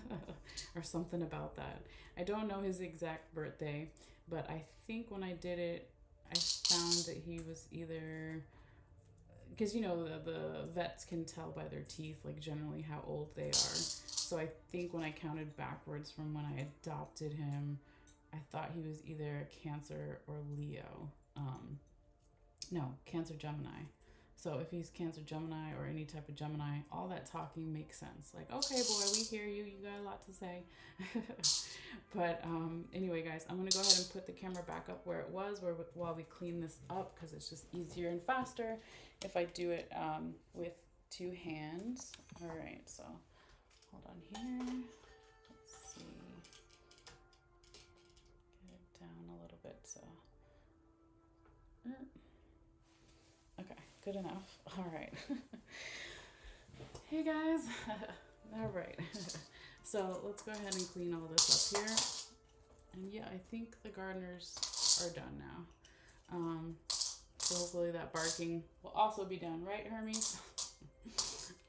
S1: or something about that. I don't know his exact birthday, but I think when I did it, I found that he was either, because you know the vets can tell by their teeth, like generally how old they are. So I think when I counted backwards from when I adopted him, I thought he was either Cancer or Leo. No, Cancer Gemini. So if he's Cancer Gemini or any type of Gemini, all that talking makes sense. Like, okay, boy, we hear you. You got a lot to say. But anyway, guys, I'm going to go ahead and put the camera back up where it was while we clean this up, because it's just easier and faster if I do it with two hands. All right, so hold on here. Let's see. Get it down a little bit. So. Okay, good enough. All right. Hey guys. All right. So let's go ahead and clean all this up here. And yeah, I think the gardeners are done now. So hopefully that barking will also be done, right, Hermes?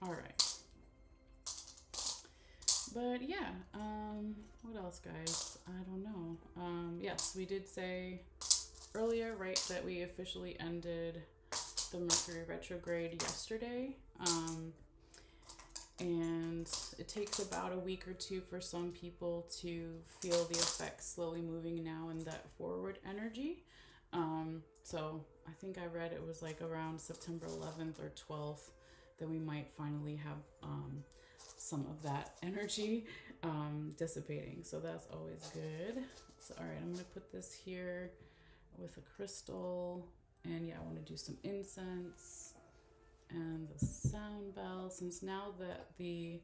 S1: All right. But yeah, what else, guys? I don't know. Yes, we did say earlier, right, that we officially ended the Mercury retrograde yesterday. And it takes about a week or two for some people to feel the effects slowly moving now in that forward energy. So I think I read it was like around September 11th or 12th that we might finally have some of that energy dissipating. So that's always good. So all right, I'm gonna put this here with a crystal, and yeah, I want to do some incense and the sound bell. since now that the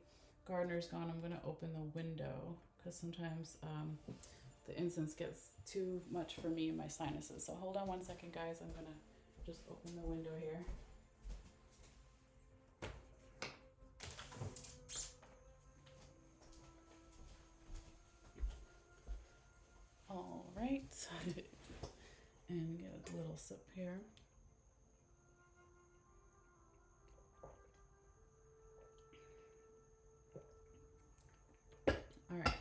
S1: gardener's gone, I'm going to open the window because sometimes the incense gets too much for me and my sinuses. So hold on one second, guys. I'm going to just open the window here. All right. And get a little sip here. All right. I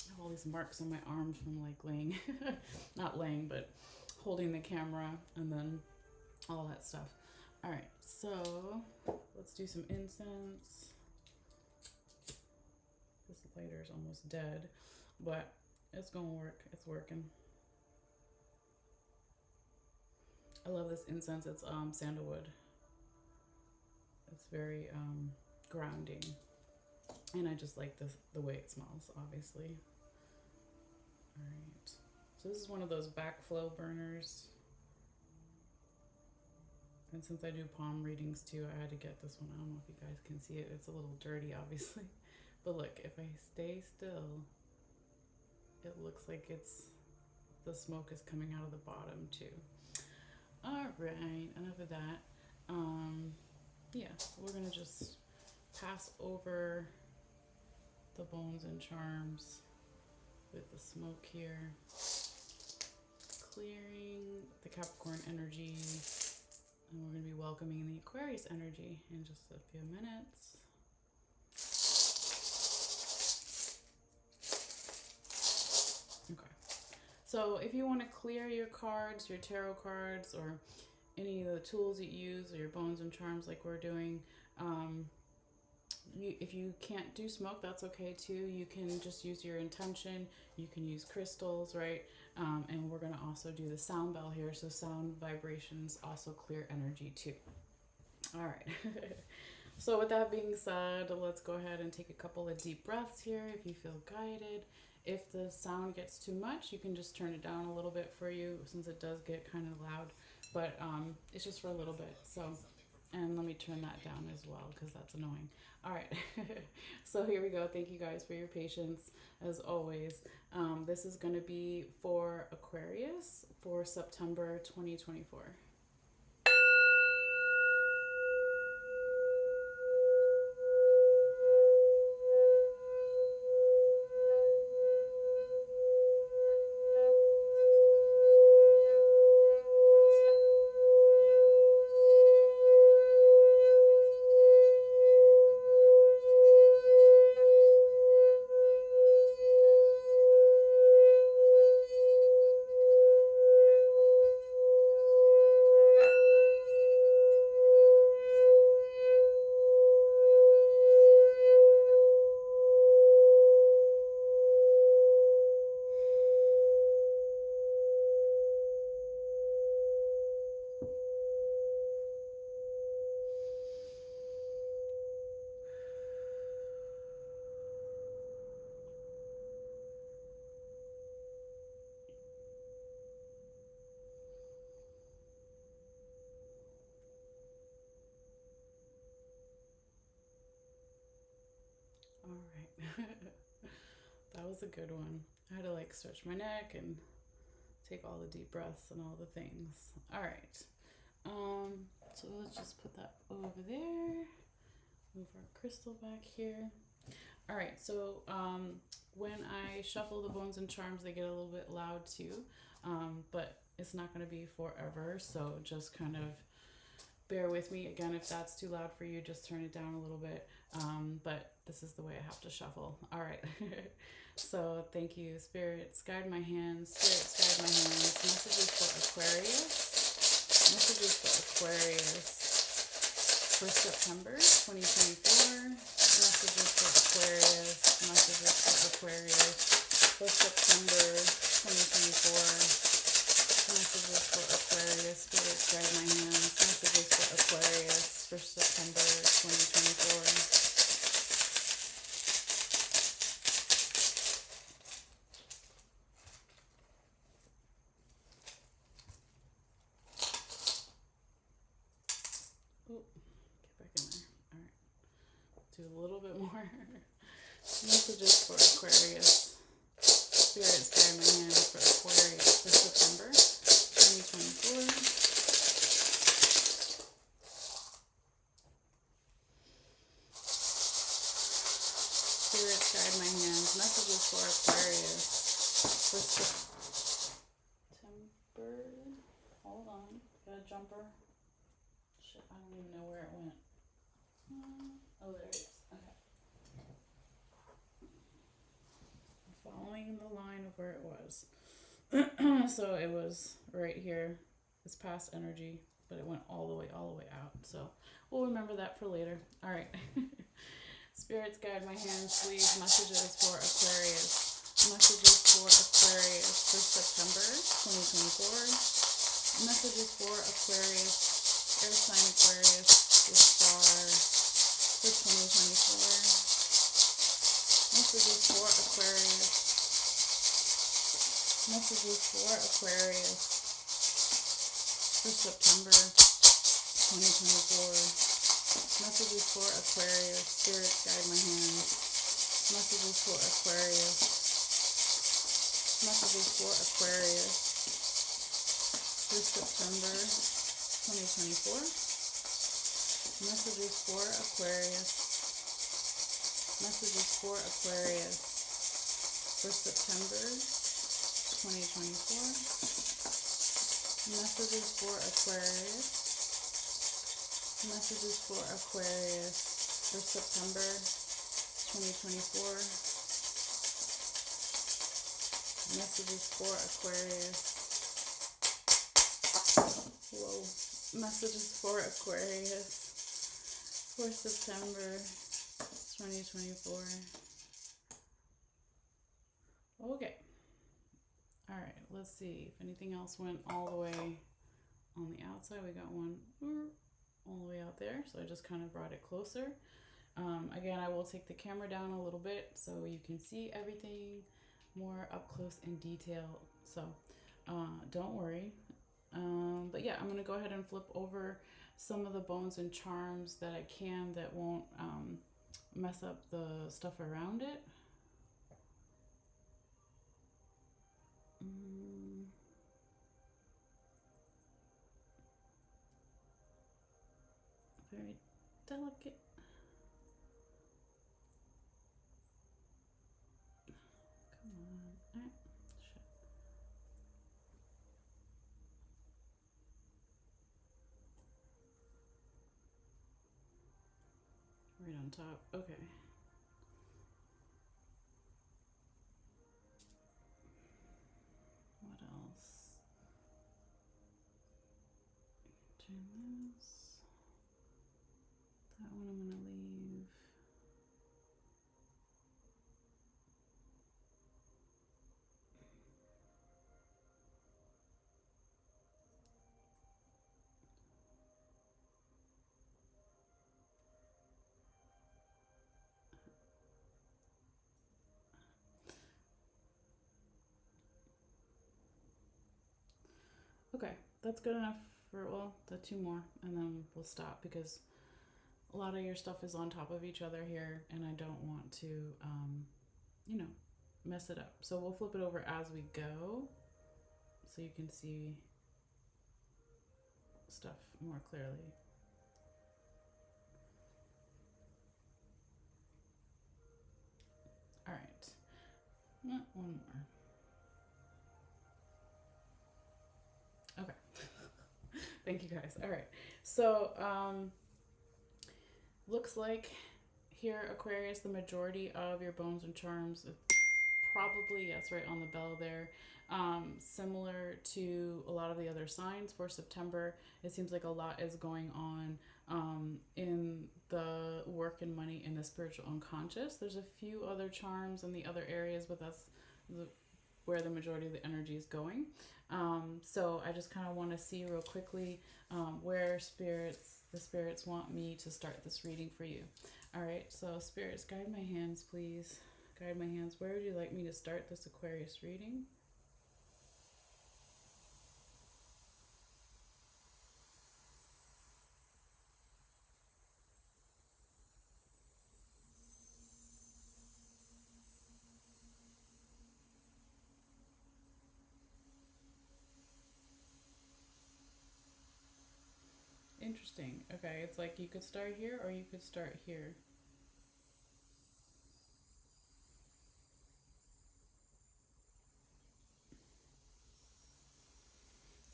S1: have all these marks on my arms from like laying, not laying, but holding the camera and then all that stuff. All right, so let's do some incense. This lighter is almost dead, but it's gonna work. It's working. I love this incense. It's sandalwood. It's very grounding. And I just like the way it smells, obviously. All right. So this is one of those backflow burners. And since I do palm readings too, I had to get this one. I don't know if you guys can see it. It's a little dirty, obviously. But look, if I stay still, it looks like the smoke is coming out of the bottom too. All right, enough of that. Yeah, we're gonna just pass over the bones and charms with the smoke here, clearing the Capricorn energy, and we're going to be welcoming the Aquarius energy in just a few minutes. Okay, so if you want to clear your cards, your tarot cards, or any of the tools you use, or your bones and charms like we're doing, if you can't do smoke, that's okay too. You can just use your intention. You can use crystals, right? And we're going to also do the sound bell here. So sound vibrations also clear energy too. All right. So with that being said, let's go ahead and take a couple of deep breaths here if you feel guided. If the sound gets too much, you can just turn it down a little bit for you, since it does get kind of loud. But it's just for a little bit. So, and let me turn that down as well, because that's annoying. All right. So here we go. Thank you guys for your patience as always. This is going to be for Aquarius for September 2024. All right. That was a good one. I had to like stretch my neck and take all the deep breaths and all the things. All right. So let's just put that over there. Move our crystal back here. All right. So when I shuffle the bones and charms, they get a little bit loud too. But it's not going to be forever. So just kind of bear with me. Again, if that's too loud for you, just turn it down a little bit. But this is the way I have to shuffle. All right. So thank you, spirits. Guide my hands. Spirits, guide my hands. Messages for Aquarius. Messages for Aquarius for September 2024. Messages for Aquarius. Messages for Aquarius for September 2024. Messages for Aquarius. Spirits, guide my hands. Messages for Aquarius for September 2024. Get back in there. All right. do a little bit more. Messages for Aquarius. Spirits guide my hands for Aquarius for September 2024. Spirits guide my hands. Messages for Aquarius for September. Hold on. Got a jumper. Shit, I don't even know where it went. Oh, there it is. Okay. I'm following the line of where it was. So it was right here. It's past energy, but it went all the way out. So we'll remember that for later. All right. Spirits guide my hands, please. Messages for Aquarius. Messages for Aquarius for September 2024. Messages for Aquarius. Air sign Aquarius. The star for 2024. Messages for Aquarius. Messages for Aquarius for September 2024. Messages for Aquarius. Spirits guide my hands. Messages for Aquarius. Messages for Aquarius for September 2024. Messages for Aquarius. Messages for Aquarius for September 2024. Messages for Aquarius. Messages for Aquarius for September 2024. Messages for Aquarius. Whoa. Messages for Aquarius for September 2024. Okay. All right, let's see if anything else went all the way on the outside. We got one all the way out there, so I just kind of brought it closer. Again, I will take the camera down a little bit so you can see everything more up close and detailed. So don't worry. But yeah, I'm going to go ahead and flip over some of the bones and charms that I can that won't mess up the stuff around it. Very delicate. Come on. Shit. Right on top. Okay. What else? Turn this. That one I'm going to leave. Okay, that's good enough for, well, the two more, and then we'll stop because a lot of your stuff is on top of each other here, and I don't want to, you know, mess it up. So we'll flip it over as we go so you can see stuff more clearly. All right, one more. Okay. Thank you guys. All right. So, looks like here, Aquarius, the majority of your bones and charms, probably, yes, right on the bell there. Similar to a lot of the other signs for September, it seems like a lot is going on in the work and money in the spiritual unconscious. There's a few other charms in the other areas, but that's where the majority of the energy is going. So I just kind of want to see real quickly where the spirits want me to start this reading for you. All right, so spirits, guide my hands, please. Guide my hands. Where would you like me to start this Aquarius reading? interesting. Okay, it's like you could start here or you could start here.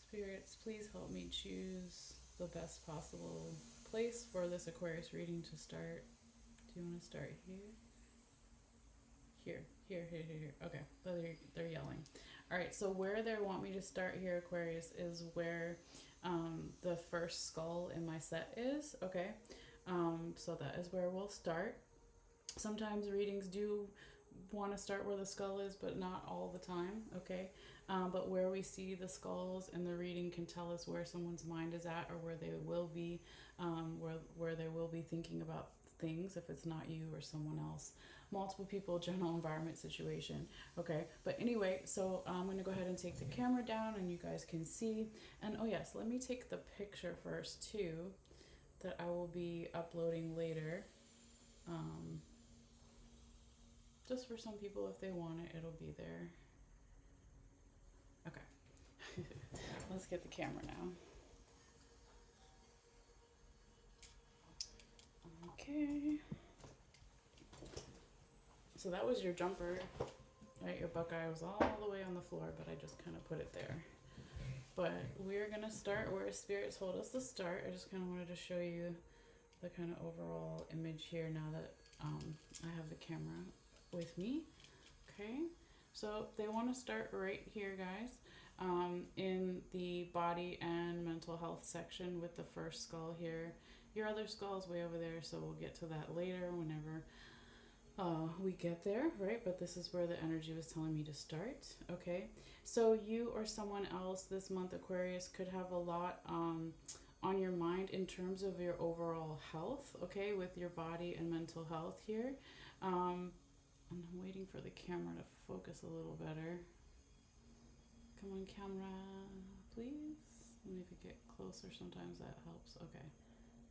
S1: Spirits, please help me choose the best possible place for this Aquarius reading to start. Do you want to start here? Here. Okay, they're yelling. All right, so where they want me to start here, Aquarius, is where the first skull in my set is. Okay, so that is where we'll start. Sometimes readings do want to start where the skull is, but not all the time. Okay, but where we see the skulls in the reading can tell us where someone's mind is at, or where they will be, where they will be thinking about things if it's not you or someone else. Multiple people, general environment situation. Okay, but anyway, so I'm going to go ahead and take the camera down and you guys can see. And oh yes, let me take the picture first too that I will be uploading later. Just for some people, if they want it, it'll be there. Okay. Let's get the camera now. Okay. So that was your jumper, right? Your buckeye was all the way on the floor, but I just kind of put it there. But we're going to start where spirits told us to start. I just kind of wanted to show you the kind of overall image here now that I have the camera with me. Okay, so they want to start right here, guys, in the body and mental health section with the first skull here. Your other skull is way over there, so we'll get to that later whenever we get there, right? But this is where the energy was telling me to start. Okay, so you or someone else this month, Aquarius, could have a lot on your mind in terms of your overall health, okay, with your body and mental health here. And I'm waiting for the camera to focus a little better. Come on, camera, please. Let me get closer. Sometimes that helps. Okay,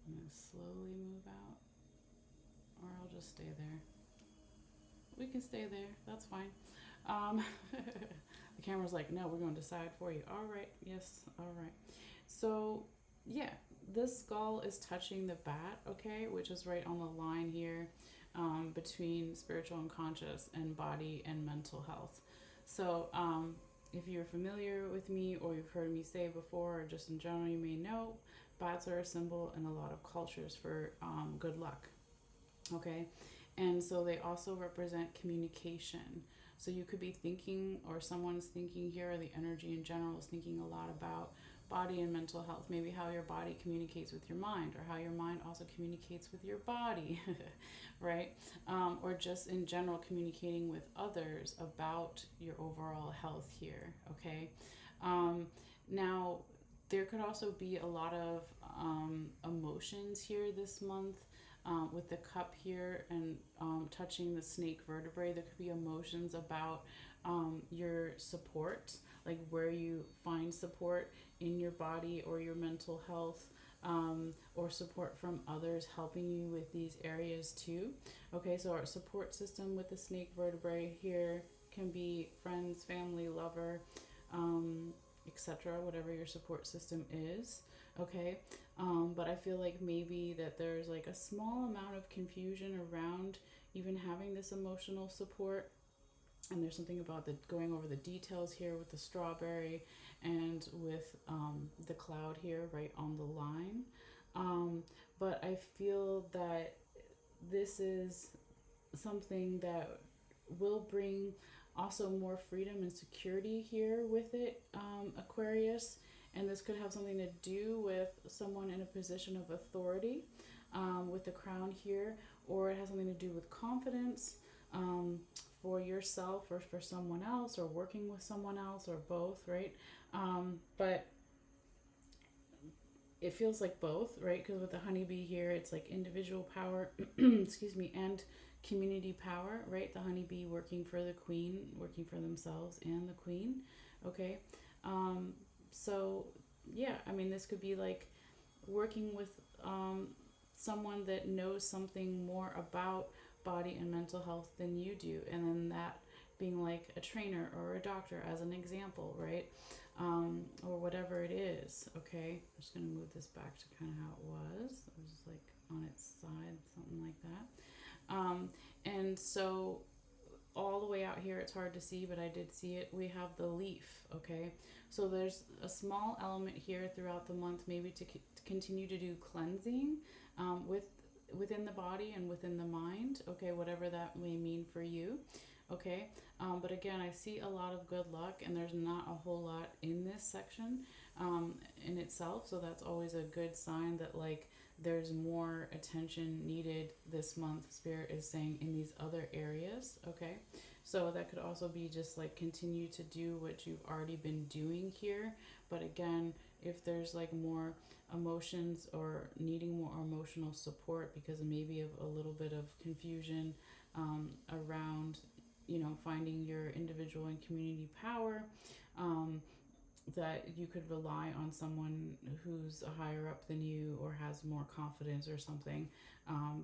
S1: I'm going to slowly move out, or I'll just stay there. We can stay there. That's fine. The camera's like, no, we're going to decide for you. All right. Yes. All right. So, yeah, this skull is touching the bat, okay, which is right on the line here between spiritual and conscious and body and mental health. So, if you're familiar with me or you've heard me say before, or just in general, you may know bats are a symbol in a lot of cultures for good luck, okay? And so they also represent communication. So you could be thinking, or someone's thinking here, or the energy in general is thinking a lot about body and mental health, maybe how your body communicates with your mind, or how your mind also communicates with your body, right? Or just in general communicating with others about your overall health here, okay? Now, there could also be a lot of emotions here this month. With the cup here and touching the snake vertebrae, there could be emotions about your support, like where you find support in your body or your mental health, or support from others helping you with these areas too. Okay, so our support system with the snake vertebrae here can be friends, family, lover, etc., whatever your support system is. Okay, but I feel like maybe that there's like a small amount of confusion around even having this emotional support. And there's something about the going over the details here with the strawberry and with the cloud here right on the line. But I feel that this is something that will bring also more freedom and security here with it, Aquarius. And this could have something to do with someone in a position of authority with the crown here, or it has something to do with confidence for yourself or for someone else, or working with someone else, or both, right? But it feels like both, right? Because with the honeybee here, it's like individual power, excuse me, and community power, right? The honeybee working for the queen, working for themselves and the queen, okay? So, yeah, I mean, this could be like working with someone that knows something more about body and mental health than you do. And then that being like a trainer or a doctor as an example, right? Or whatever it is, okay? I'm just going to move this back to kind of how it was. It was like on its side, something like that. And so all the way out here, it's hard to see, but I did see it. We have the leaf, okay? So there's a small element here throughout the month, maybe to continue to do cleansing within the body and within the mind, okay? Whatever that may mean for you, okay? But again, I see a lot of good luck, and there's not a whole lot in this section in itself, so that's always a good sign that like there's more attention needed this month, Spirit is saying, in these other areas, okay? So that could also be just like continue to do what you've already been doing here. But again, if there's like more emotions or needing more emotional support because maybe of a little bit of confusion around, you know, finding your individual and community power, that you could rely on someone who's higher up than you or has more confidence or something.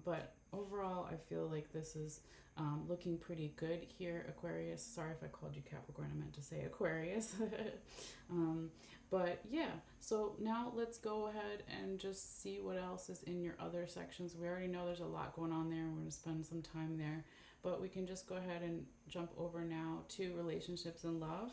S1: But overall, I feel like this is looking pretty good here, Aquarius. Sorry if I called you Capricorn, I meant to say Aquarius. But yeah, so now let's go ahead and just see what else is in your other sections. We already know there's a lot going on there. We're going to spend some time there, but we can just go ahead and jump over now to relationships and love.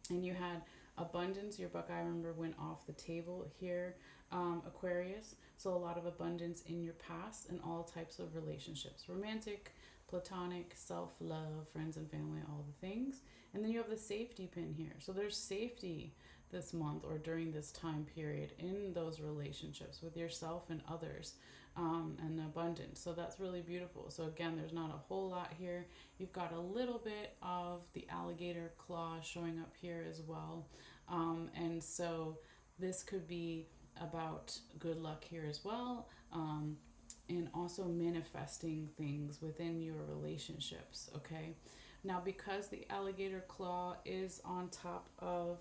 S1: And you had abundance. Your Buckeye, remember, went off the table here, Aquarius. So a lot of abundance in your past and all types of relationships, romantic, platonic, self-love, friends and family, all the things. And then you have the safety pin here. So there's safety this month or during this time period in those relationships with yourself and others, and abundance. So that's really beautiful. So again, there's not a whole lot here. You've got a little bit of the alligator claw showing up here as well. And so this could be about good luck here as well. And also manifesting things within your relationships, okay? Now, because the alligator claw is on top of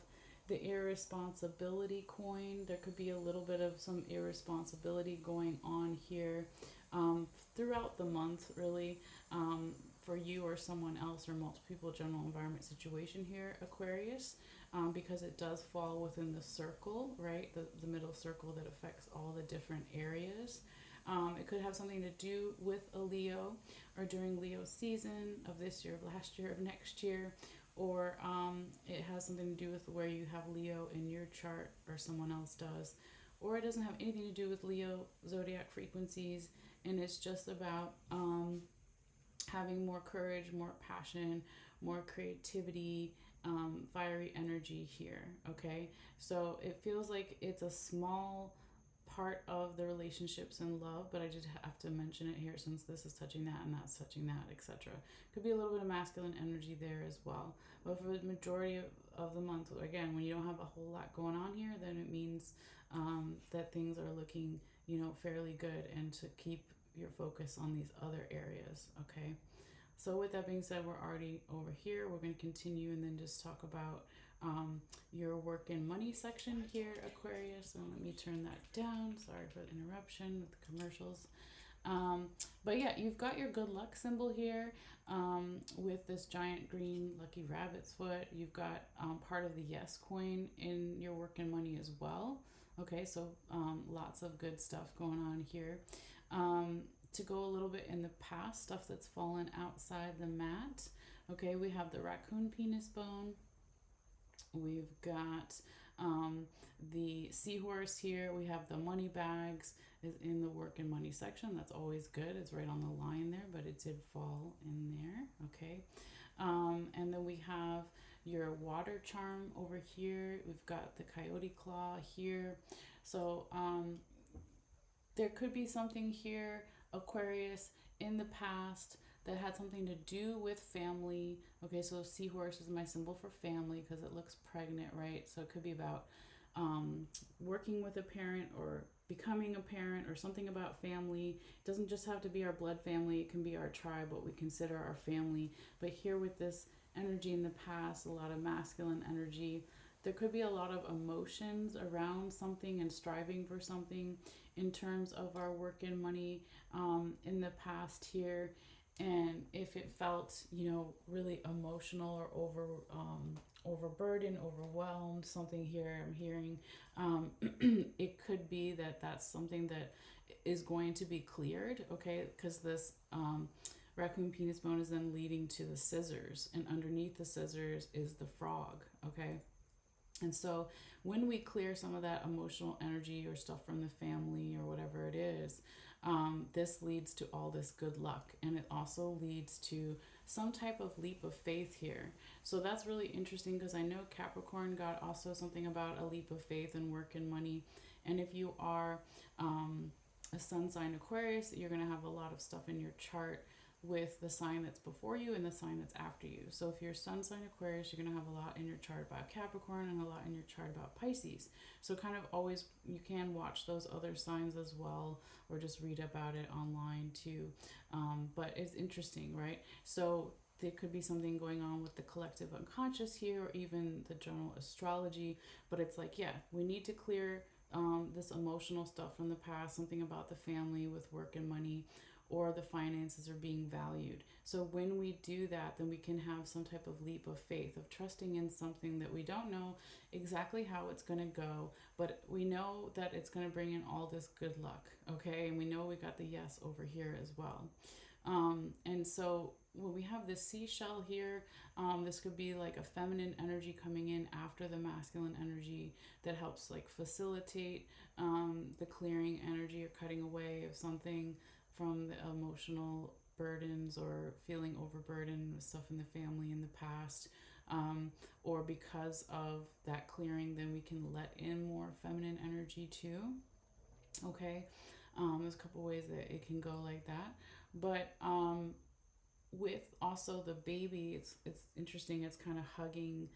S1: the irresponsibility coin, there could be a little bit of some irresponsibility going on here throughout the month, really, for you or someone else or multiple people, general environment situation here, Aquarius, because it does fall within the circle, right? The middle circle that affects all the different areas. It could have something to do with a Leo or during Leo season of this year, of last year, of next year, or it has something to do with where you have Leo in your chart or someone else does, or it doesn't have anything to do with Leo zodiac frequencies, and it's just about having more courage, more passion, more creativity, fiery energy here, okay? So it feels like it's a small part of the relationships and love, but I just have to mention it here since this is touching that and that's touching that, etc. Could be a little bit of masculine energy there as well. But for the majority of the month, again, when you don't have a whole lot going on here, then it means that things are looking, you know, fairly good, and to keep your focus on these other areas, okay? So with that being said, we're already over here. We're going to continue and then just talk about your work and money section here, Aquarius. And let me turn that down. Sorry for the interruption with the commercials. But yeah, you've got your good luck symbol here with this giant green lucky rabbit's foot. You've got part of the yes coin in your work and money as well. Okay, so lots of good stuff going on here. To go a little bit in the past, stuff that's fallen outside the mat. Okay, we have the raccoon penis bone. We've got the seahorse here. We have the money bags is in the work and money section. That's always good. It's right on the line there, but it did fall in there. Okay. And then we have your water charm over here. We've got the coyote claw here. So there could be something here, Aquarius, in the past that had something to do with family. Okay, so seahorse is my symbol for family because it looks pregnant, right? So it could be about working with a parent or becoming a parent or something about family. It doesn't just have to be our blood family. It can be our tribe, what we consider our family. But here with this energy in the past, a lot of masculine energy, there could be a lot of emotions around something and striving for something in terms of our work and money in the past here. And if it felt, you know, really emotional or overburdened, overwhelmed, something here I'm hearing, it could be that that's something that is going to be cleared, okay? Because this raccoon penis bone is then leading to the scissors, and underneath the scissors is the frog, okay? And so when we clear some of that emotional energy or stuff from the family or whatever it is, this leads to all this good luck. And it also leads to some type of leap of faith here. So that's really interesting because I know Capricorn got also something about a leap of faith and work and money. And if you are a sun sign Aquarius, you're going to have a lot of stuff in your chart with the sign that's before you and the sign that's after you. So if you're sun sign Aquarius, you're going to have a lot in your chart about Capricorn and a lot in your chart about Pisces. So kind of always, you can watch those other signs as well, or just read about it online too. But it's interesting, right? So there could be something going on with the collective unconscious here, or even the general astrology. But it's like, yeah, we need to clear this emotional stuff from the past, something about the family with work and money, or the finances are being valued. So when we do that, then we can have some type of leap of faith, of trusting in something that we don't know exactly how it's going to go, but we know that it's going to bring in all this good luck, okay? And we know we got the yes over here as well. And so when we have this seashell here, this could be like a feminine energy coming in after the masculine energy that helps like facilitate the clearing energy or cutting away of something from the emotional burdens or feeling overburdened with stuff in the family in the past. Or because of that clearing, then we can let in more feminine energy too. Okay, there's a couple ways that it can go like that, but with also the baby, it's interesting. It's kind of hugging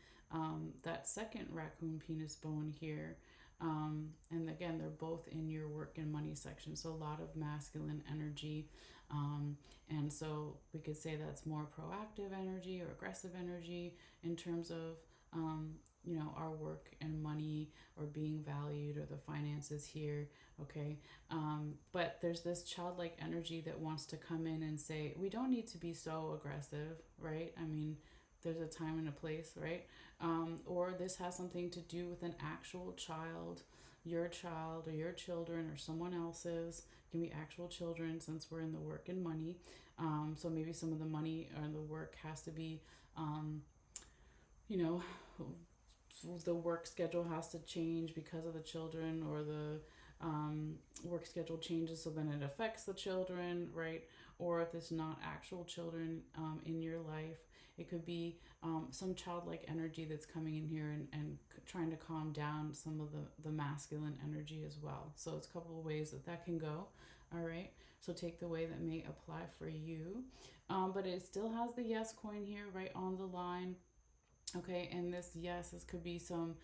S1: that second raccoon penis bone here. And again, they're both in your work and money section. So a lot of masculine energy. And so we could say that's more proactive energy or aggressive energy in terms of, you know, our work and money or being valued or the finances here. Okay. But there's this childlike energy that wants to come in and say, we don't need to be so aggressive, right? I mean, there's a time and a place, right? Or this has something to do with an actual child, or your children or someone else's. It can be actual children since we're in the work and money. So maybe some of the money or the work has to be, you know, the work schedule has to change because of the children, or the work schedule changes, so then it affects the children, right? Or if it's not actual children in your life, it could be some childlike energy that's coming in here and trying to calm down some of the masculine energy as well. So it's a couple of ways that that can go. All right. So take the way that may apply for you. But it still has the yes coin here right on the line. Okay. And this could be some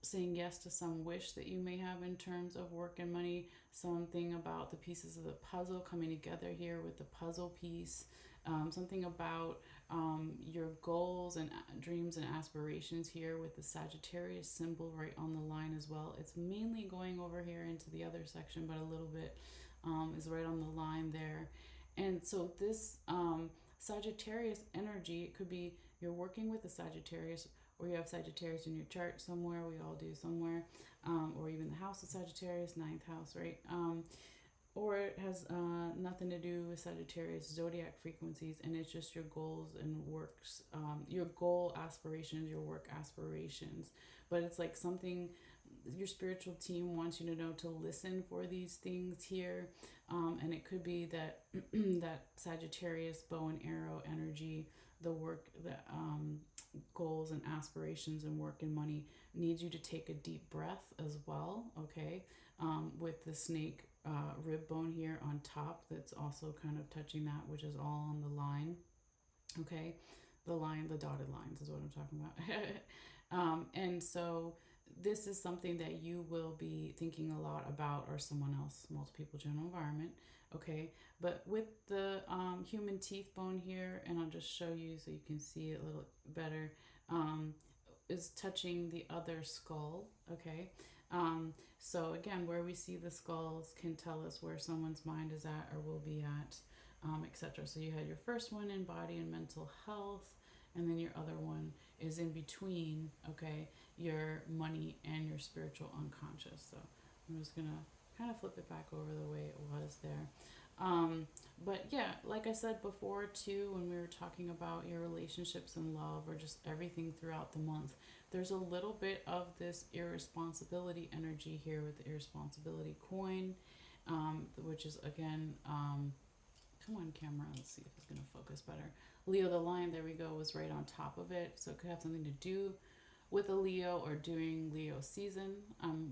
S1: saying yes to some wish that you may have in terms of work and money, something about the pieces of the puzzle coming together here with the puzzle piece, something about your goals and dreams and aspirations here with the Sagittarius symbol right on the line as well. It's mainly going over here into the other section, but a little bit is right on the line there. And so this Sagittarius energy, it could be you're working with the Sagittarius, or you have Sagittarius in your chart somewhere. We all do somewhere, or even the house of Sagittarius, ninth house, right? Or it has nothing to do with Sagittarius zodiac frequencies, and it's just your goals and works, your goal aspirations, your work aspirations. But it's like something your spiritual team wants you to know, to listen for these things here. And it could be that that Sagittarius bow and arrow energy, the work, the goals and aspirations and work and money, needs you to take a deep breath as well, okay? With the snake rib bone here on top, that's also kind of touching that, which is all on the line, okay? The dotted lines is what I'm talking about. And so this is something that you will be thinking a lot about, or someone else, multiple people, general environment, okay? But with the human teeth bone here, and I'll just show you so you can see it a little better, is touching the other skull, okay? So again, where we see the skulls can tell us where someone's mind is at or will be at. It etc. So you had your first one in body and mental health, and then your other one is in between, okay, your money and your spiritual unconscious. So I'm just gonna kind of flip it back over the way it was there. But yeah, like I said before too, when we were talking about your relationships and love or just everything throughout the month, there's a little bit of this irresponsibility energy here with the irresponsibility coin, which is again, come on camera, let's see if it's going to focus better. Leo the lion, there we go, was right on top of it. So it could have something to do with a Leo or during Leo season.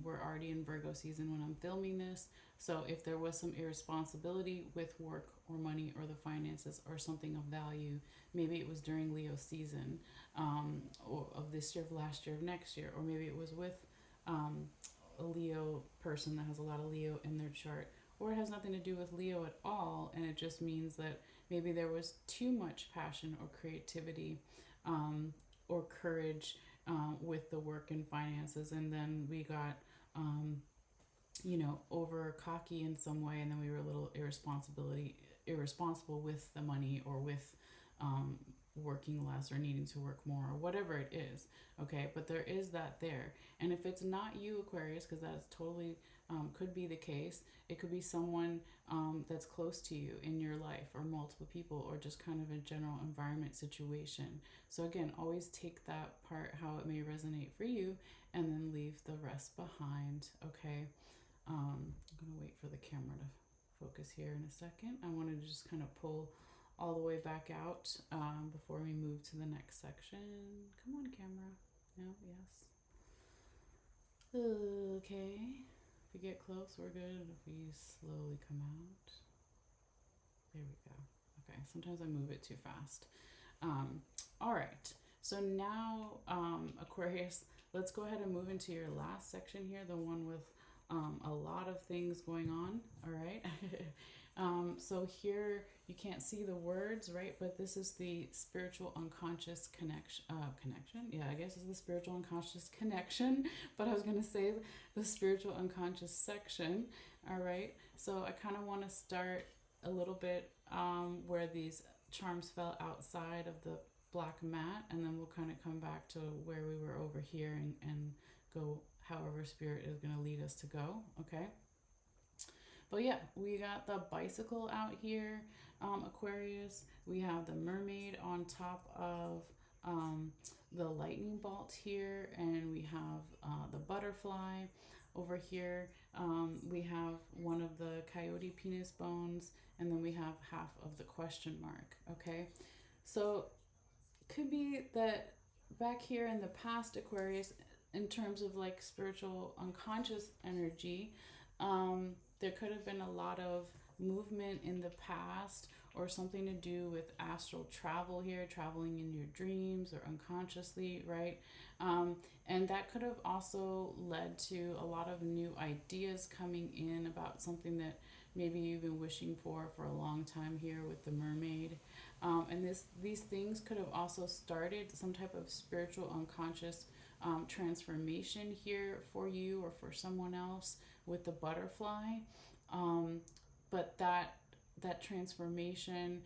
S1: We're already in Virgo season when I'm filming this. So if there was some irresponsibility with work or money or the finances or something of value, maybe it was during Leo season, or of this year, of last year, of next year, or maybe it was with a Leo person that has a lot of Leo in their chart, or it has nothing to do with Leo at all, and it just means that maybe there was too much passion or creativity, or courage, with the work and finances, and then we got over cocky in some way, and then we were a little irresponsible with the money or with working less or needing to work more or whatever it is. Okay, but there is that there, and if it's not you, Aquarius, because that's totally could be the case, it could be someone that's close to you in your life, or multiple people, or just kind of a general environment situation. So again, always take that part how it may resonate for you, and then leave the rest behind. Okay, I'm gonna wait for the camera to focus here in a second. I wanted to just kind of pull all the way back out before we move to the next section. Come on, camera. No, yes. Okay. If we get close, we're good. If we slowly come out. There we go. Okay, sometimes I move it too fast. All right. So now, Aquarius, let's go ahead and move into your last section here, the one with a lot of things going on. All right. So here you can't see the words, right? But this is the spiritual unconscious connection. Yeah, I guess it's the spiritual unconscious connection, but I was going to say the spiritual unconscious section. All right. So I kind of want to start a little bit where these charms fell outside of the black mat, and then we'll kind of come back to where we were over here and go however spirit is going to lead us to go. Okay. But yeah, we got the bicycle out here, Aquarius. We have the mermaid on top of the lightning bolt here, and we have the butterfly over here. We have one of the coyote penis bones, and then we have half of the question mark. Okay, so could be that back here in the past, Aquarius, in terms of like spiritual unconscious energy, there could have been a lot of movement in the past, or something to do with astral travel here, traveling in your dreams or unconsciously, right? And that could have also led to a lot of new ideas coming in about something that maybe you've been wishing for a long time here with the mermaid. And these things could have also started some type of spiritual unconscious transformation here for you or for someone else with the butterfly. But that transformation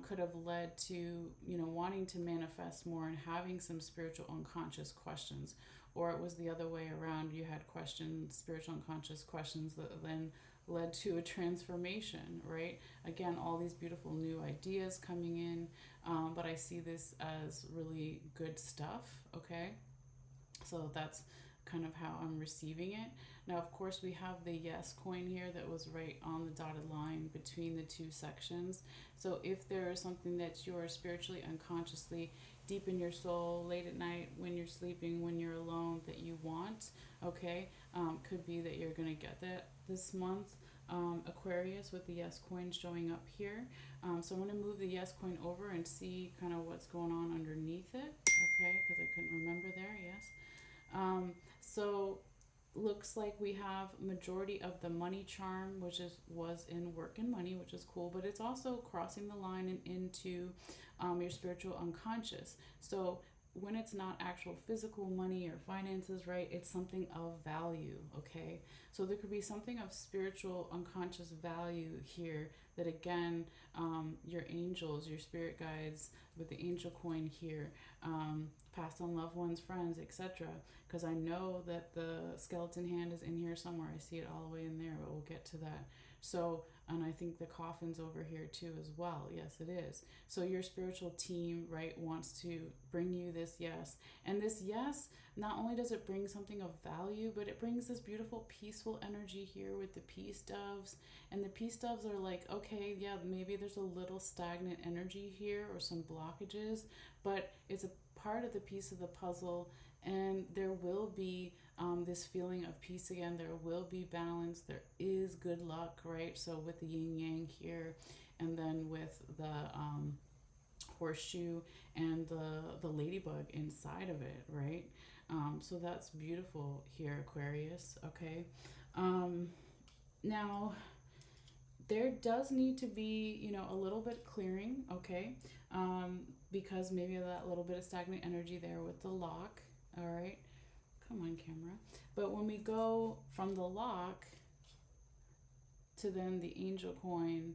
S1: could have led to, wanting to manifest more and having some spiritual unconscious questions. Or it was the other way around. You had questions, spiritual unconscious questions that then led to a transformation, right? Again, all these beautiful new ideas coming in. But I see this as really good stuff, okay? So that's kind of how I'm receiving it. Now, of course, we have the yes coin here that was right on the dotted line between the two sections. So if there is something that you're spiritually, unconsciously, deep in your soul, late at night, when you're sleeping, when you're alone, that you want, okay, could be that you're going to get that this month, Aquarius, with the yes coin showing up here. So I'm going to move the yes coin over and see kind of what's going on underneath it, okay, because I couldn't remember there, yes. So looks like we have majority of the money charm, which was in work and money, which is cool, but it's also crossing the line and into your spiritual unconscious. So when it's not actual physical money or finances, right, it's something of value, okay? So there could be something of spiritual unconscious value here that, again, your angels, your spirit guides with the angel coin here, past on loved ones, friends, etc. Because I know that the skeleton hand is in here somewhere. I see it all the way in there, but we'll get to that. So, and I think the coffin's over here too as well. Yes, it is. So your spiritual team, right, wants to bring you this yes. And this yes, not only does it bring something of value, but it brings this beautiful, peaceful energy here with the peace doves. And the peace doves are like, okay, yeah, maybe there's a little stagnant energy here or some blockages, but it's a part of the piece of the puzzle, and there will be this feeling of peace again. There will be balance. There is good luck, right? So with the yin yang here, and then with the horseshoe and the ladybug inside of it, right? So that's beautiful here, Aquarius. Okay. Now there does need to be, a little bit clearing, okay? Because maybe that little bit of stagnant energy there with the lock, all right? Come on, camera. But when we go from the lock to then the angel coin,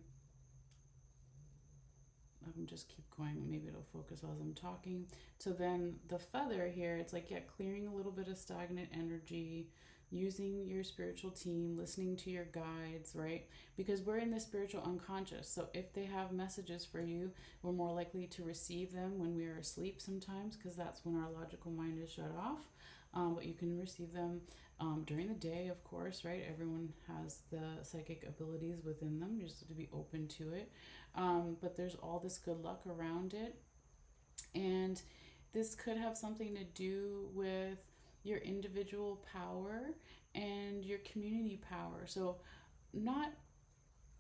S1: I'm just keep going, maybe it'll focus as I'm talking. So then the feather here, it's like, yeah, clearing a little bit of stagnant energy, using your spiritual team, listening to your guides, right? Because we're in the spiritual unconscious. So if they have messages for you, we're more likely to receive them when we are asleep sometimes, because that's when our logical mind is shut off. But you can receive them during the day, of course, right? Everyone has the psychic abilities within them. You just have to be open to it. But there's all this good luck around it. And this could have something to do with your individual power and your community power. So not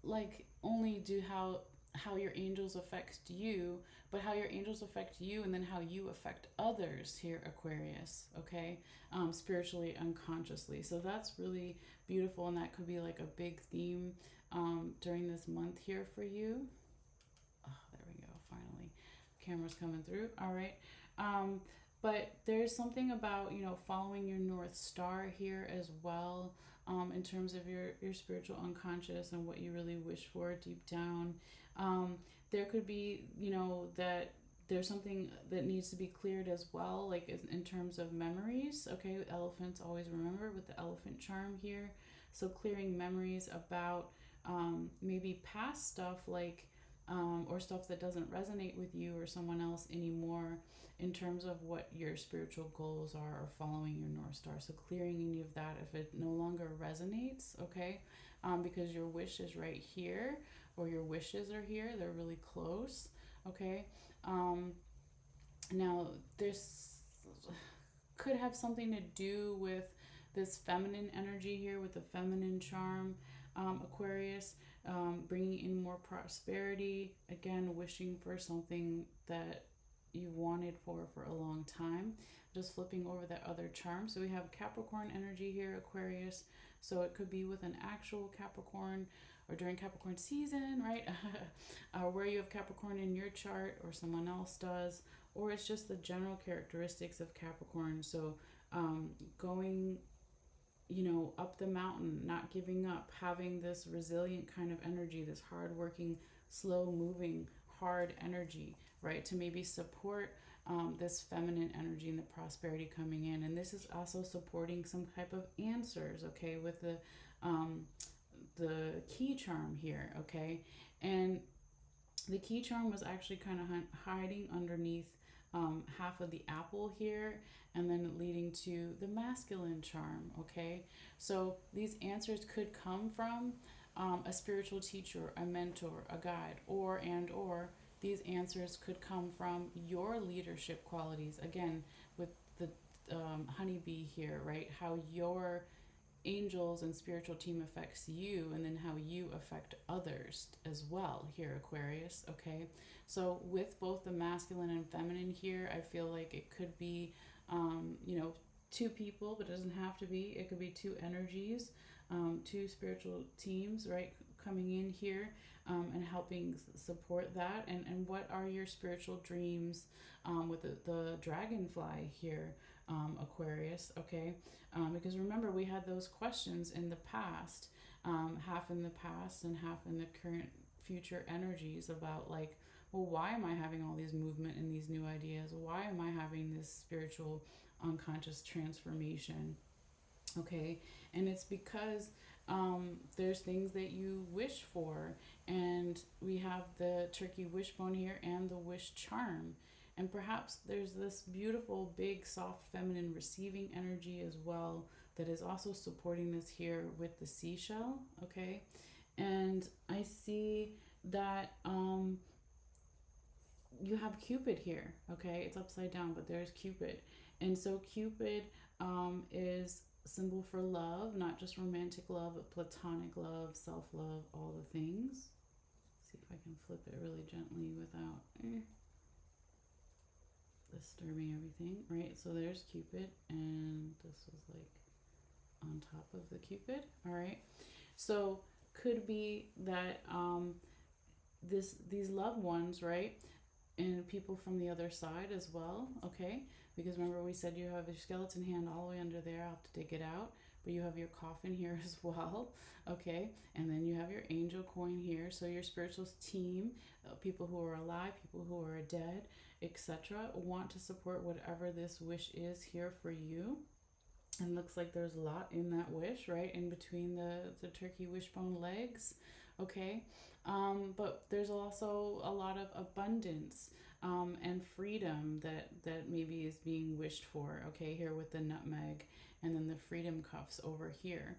S1: like only do how your angels affect you, but how your angels affect you and then how you affect others here, Aquarius, okay? Spiritually, unconsciously. So that's really beautiful, and that could be like a big theme during this month here for you. Oh, there we go, finally. Camera's coming through. All right. But there's something about, following your North Star here as well, in terms of your spiritual unconscious and what you really wish for deep down. There could be, that there's something that needs to be cleared as well, like in terms of memories. Okay, elephants always remember with the elephant charm here. So clearing memories about maybe past stuff, like or stuff that doesn't resonate with you or someone else anymore, in terms of what your spiritual goals are or following your North Star. So clearing any of that if it no longer resonates, okay? Because your wish is right here, or your wishes are here, they're really close, okay? Now, this could have something to do with this feminine energy here with the feminine charm, Aquarius, bringing in more prosperity, again, wishing for something that you wanted for a long time. Just flipping over that other charm. So we have Capricorn energy here, Aquarius. So it could be with an actual Capricorn or during Capricorn season, right? Where you have Capricorn in your chart or someone else does, or it's just the general characteristics of Capricorn. So going, up the mountain, not giving up, having this resilient kind of energy, this hardworking, slow moving, hard energy, right? To maybe support this feminine energy and the prosperity coming in. And this is also supporting some type of answers, okay, with the key charm here, okay? And the key charm was actually kind of hiding underneath half of the apple here, and then leading to the masculine charm, okay? So these answers could come from a spiritual teacher, a mentor, a guide, or these answers could come from your leadership qualities. Again, with the honeybee here, right? How your angels and spiritual team affects you, and then how you affect others as well here, Aquarius, okay? So with both the masculine and feminine here, I feel like it could be, two people, but it doesn't have to be. It could be two energies, two spiritual teams, right, coming in here and helping support that. And what are your spiritual dreams with the dragonfly here, Aquarius, okay? Because remember, we had those questions in the past, half in the past and half in the current future energies about like, well, why am I having all these movement and these new ideas? Why am I having this spiritual unconscious transformation? Okay, and it's because there's things that you wish for, and we have the turkey wishbone here and the wish charm, and perhaps there's this beautiful big soft feminine receiving energy as well that is also supporting this here with the seashell. Okay, and I see that you have Cupid here. Okay, it's upside down, but there's Cupid, and so Cupid is symbol for love, not just romantic love, but platonic love, self love, all the things. See if I can flip it really gently without disturbing everything. Right, so there's Cupid, and this was like on top of the Cupid. All right, so could be that these loved ones, right, and people from the other side as well. Okay, because remember we said you have your skeleton hand all the way under there. I'll have to dig it out, but you have your coffin here as well. Okay, and then you have your angel coin here. So your spiritual team, people who are alive, people who are dead, etc., want to support whatever this wish is here for you. And looks like there's a lot in that wish, right, in between the turkey wishbone legs. Okay, but there's also a lot of abundance and freedom that maybe is being wished for. Okay, here with the nutmeg and then the freedom cuffs over here.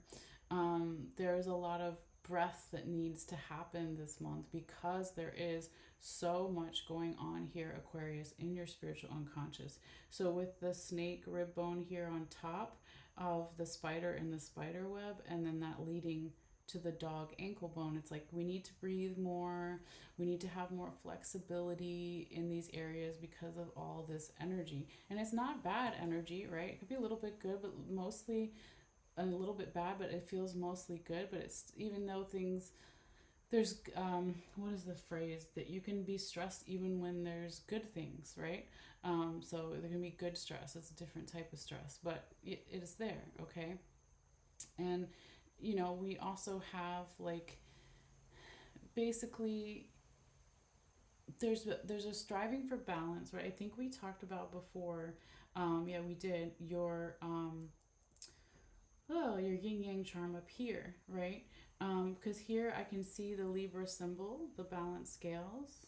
S1: There's a lot of breath that needs to happen this month because there is so much going on here, Aquarius, in your spiritual unconscious. So with the snake rib bone here on top of the spider in the spider web, and then that leading to the dog ankle bone, it's like we need to breathe more, we need to have more flexibility in these areas because of all this energy. And it's not bad energy, right? It could be a little bit good, but mostly a little bit bad, but it feels mostly good. But it's, even though things, there's what is the phrase, that you can be stressed even when there's good things, right? So there can be good stress. It's a different type of stress, but it is there. Okay, and you know, we also have like, basically there's a striving for balance, right? I think we talked about before, yeah, we did, your your yin yang charm up here, right? Because here I can see the Libra symbol, the balance scales.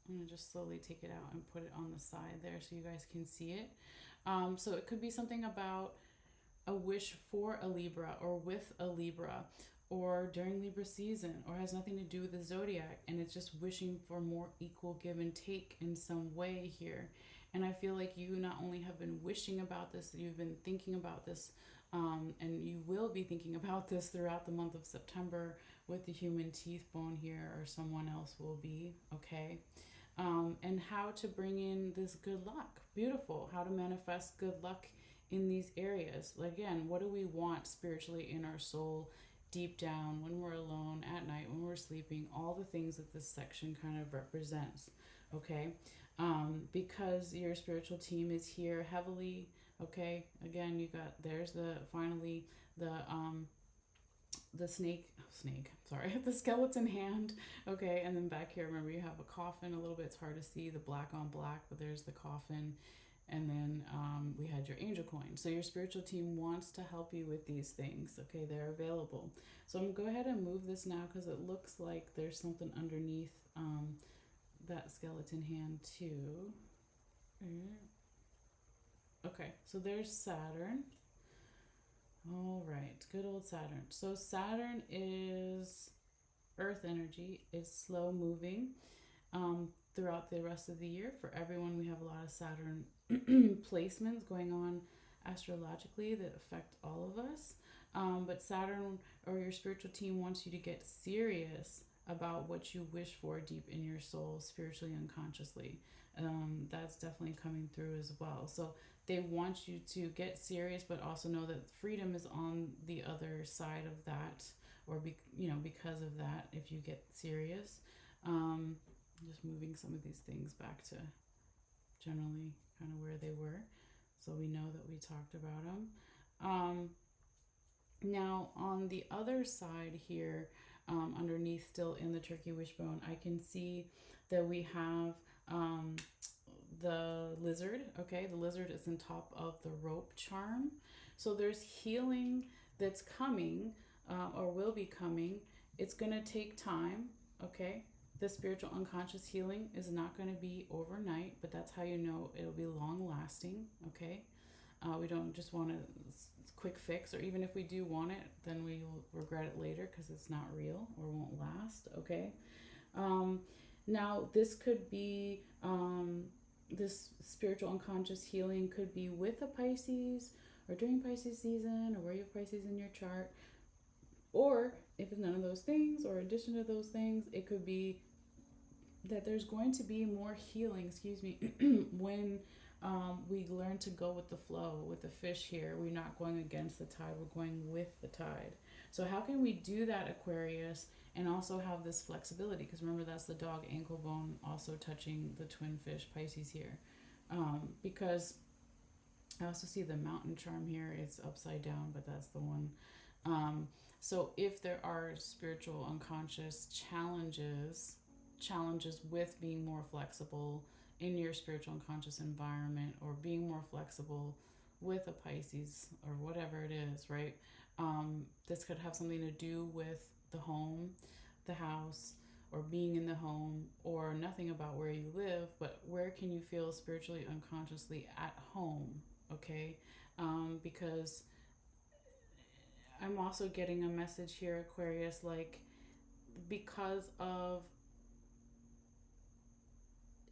S1: I'm gonna just slowly take it out and put it on the side there so you guys can see it. So it could be something about a wish for a Libra or with a Libra or during Libra season, or has nothing to do with the zodiac, and it's just wishing for more equal give and take in some way here. And I feel like you not only have been wishing about this, you've been thinking about this, and you will be thinking about this throughout the month of September with the human teeth bone here, or someone else will be. Okay, and how to bring in this good luck. Beautiful. How to manifest good luck in these areas. Again, what do we want spiritually in our soul, deep down, when we're alone, at night, when we're sleeping, all the things that this section kind of represents. Okay, because your spiritual team is here heavily. Okay, again, you got, there's the, finally, the snake, sorry, the skeleton hand. Okay, and then back here, remember, you have a coffin. A little bit, it's hard to see the black on black, but there's the coffin. And then we had your angel coin. So your spiritual team wants to help you with these things. Okay, they're available. So I'm going to go ahead and move this now because it looks like there's something underneath that skeleton hand too. Okay, so there's Saturn. All right, good old Saturn. So Saturn is earth energy. It's slow moving. Throughout the rest of the year. For everyone, we have a lot of Saturn placements going on astrologically that affect all of us. But Saturn, or your spiritual team, wants you to get serious about what you wish for deep in your soul, spiritually, unconsciously. That's definitely coming through as well. So they want you to get serious, but also know that freedom is on the other side of that, or because of that, if you get serious. Just moving some of these things back to generally kind of where they were, so we know that we talked about them. Now on the other side here, underneath, still in the turkey wishbone, I can see that we have the lizard. Okay, the lizard is on top of the rope charm. So there's healing that's coming, or will be coming. It's going to take time. Okay, the spiritual unconscious healing is not going to be overnight, but that's how you know it'll be long lasting. Okay, we don't just want a quick fix, or even if we do want it, then we will regret it later because it's not real or won't last. Okay, now this could be this spiritual unconscious healing could be with a Pisces or during Pisces season, or where you have Pisces in your chart, or if it's none of those things or addition to those things, it could be that there's going to be more healing, when we learn to go with the flow, with the fish here. We're not going against the tide, we're going with the tide. So how can we do that, Aquarius, and also have this flexibility? Because remember, that's the dog ankle bone also touching the twin fish Pisces here. Because I also see the mountain charm here. It's upside down, but that's the one. So if there are spiritual unconscious challenges with being more flexible in your spiritual unconscious environment, or being more flexible with a Pisces or whatever it is, right? This could have something to do with the home, the house, or being in the home, or nothing about where you live, but where can you feel spiritually unconsciously at home, okay? Because I'm also getting a message here, Aquarius, like, because of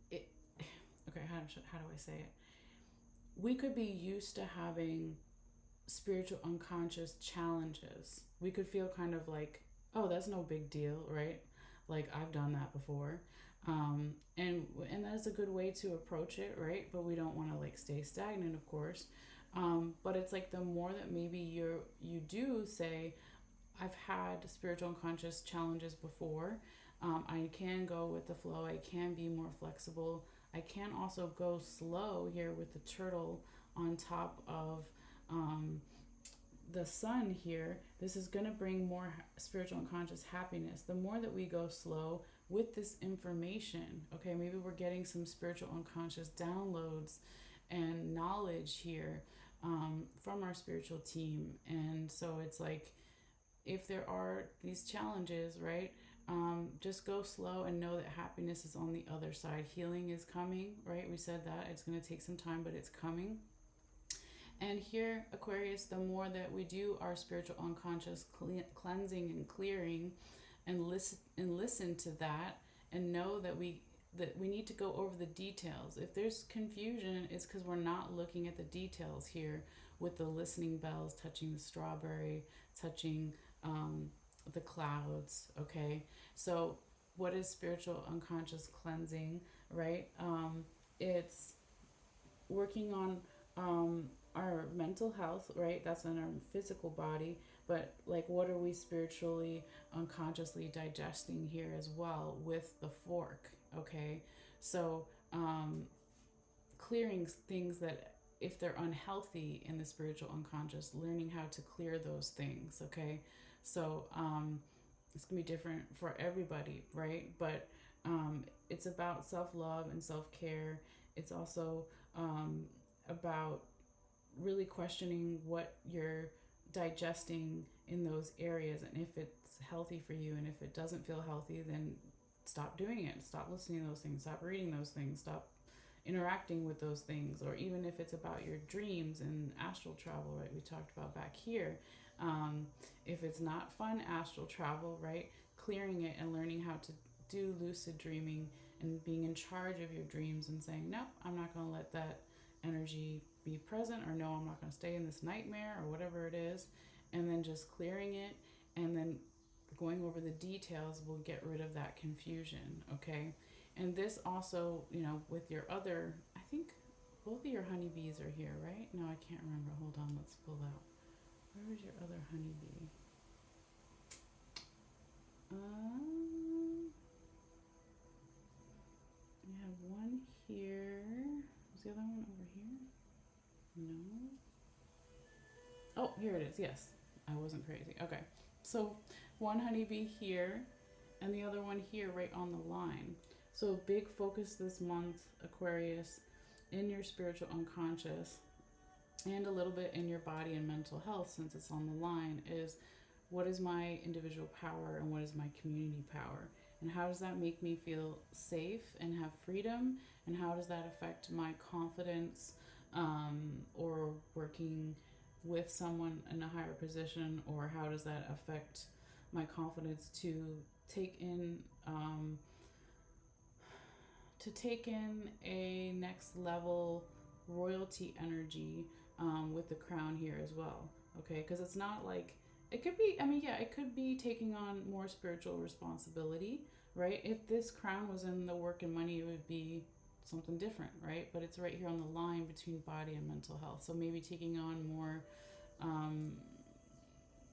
S1: it, okay, how do I say it? We could be used to having spiritual unconscious challenges. We could feel kind of like, oh, that's no big deal, right? Like, I've done that before. And that's a good way to approach it, right? But we don't want to like stay stagnant, of course. But it's like, the more that maybe you do say, I've had spiritual unconscious challenges before, I can go with the flow, I can be more flexible, I can also go slow here with the turtle on top of the sun here. This is going to bring more spiritual unconscious happiness. The more that we go slow with this information, okay, maybe we're getting some spiritual unconscious downloads and knowledge here from our spiritual team. And so it's like, if there are these challenges, right, just go slow and know that happiness is on the other side. Healing is coming, right? We said that it's going to take some time, but it's coming. And here, Aquarius, the more that we do our spiritual unconscious cleansing and clearing, and listen to that, and know that we need to go over the details. If there's confusion, it's because we're not looking at the details here, with the listening bells touching the strawberry, touching the clouds, okay? So what is spiritual unconscious cleansing, right? It's working on our mental health, right? That's in our physical body, but like, what are we spiritually unconsciously digesting here as well with the fork, okay? So clearing things that, if they're unhealthy in the spiritual unconscious, learning how to clear those things, okay? So it's gonna be different for everybody, right? But it's about self-love and self-care. It's also about really questioning what you're digesting in those areas, and if it's healthy for you. And if it doesn't feel healthy, then stop doing it. Stop listening to those things. Stop reading those things. Stop interacting with those things. Or even if it's about your dreams and astral travel, right? We talked about back here. If it's not fun astral travel, right? Clearing it and learning how to do lucid dreaming and being in charge of your dreams, and saying, no, I'm not going to let that energy be present, or no, I'm not going to stay in this nightmare, or whatever it is. And then just clearing it, and then going over the details will get rid of that confusion, okay? And this also, with your other, I think both of your honeybees are here, right? No, I can't remember. Hold on, let's pull out. Where is your other honeybee? You have one here. Is the other one over here? No. Oh, here it is. Yes, I wasn't crazy. Okay, so one honeybee here and the other one here right on the line. So big focus this month, Aquarius, in your spiritual unconscious and a little bit in your body and mental health, since it's on the line, is what is my individual power and what is my community power? And how does that make me feel safe and have freedom? And how does that affect my confidence, or working with someone in a higher position? Or how does that affect my confidence to take in a next level royalty energy, with the crown here as well? Okay, because it's not like, it could be, I mean, yeah, it could be taking on more spiritual responsibility, right? If this crown was in the work and money, it would be something different, right? But it's right here on the line between body and mental health. So maybe taking on more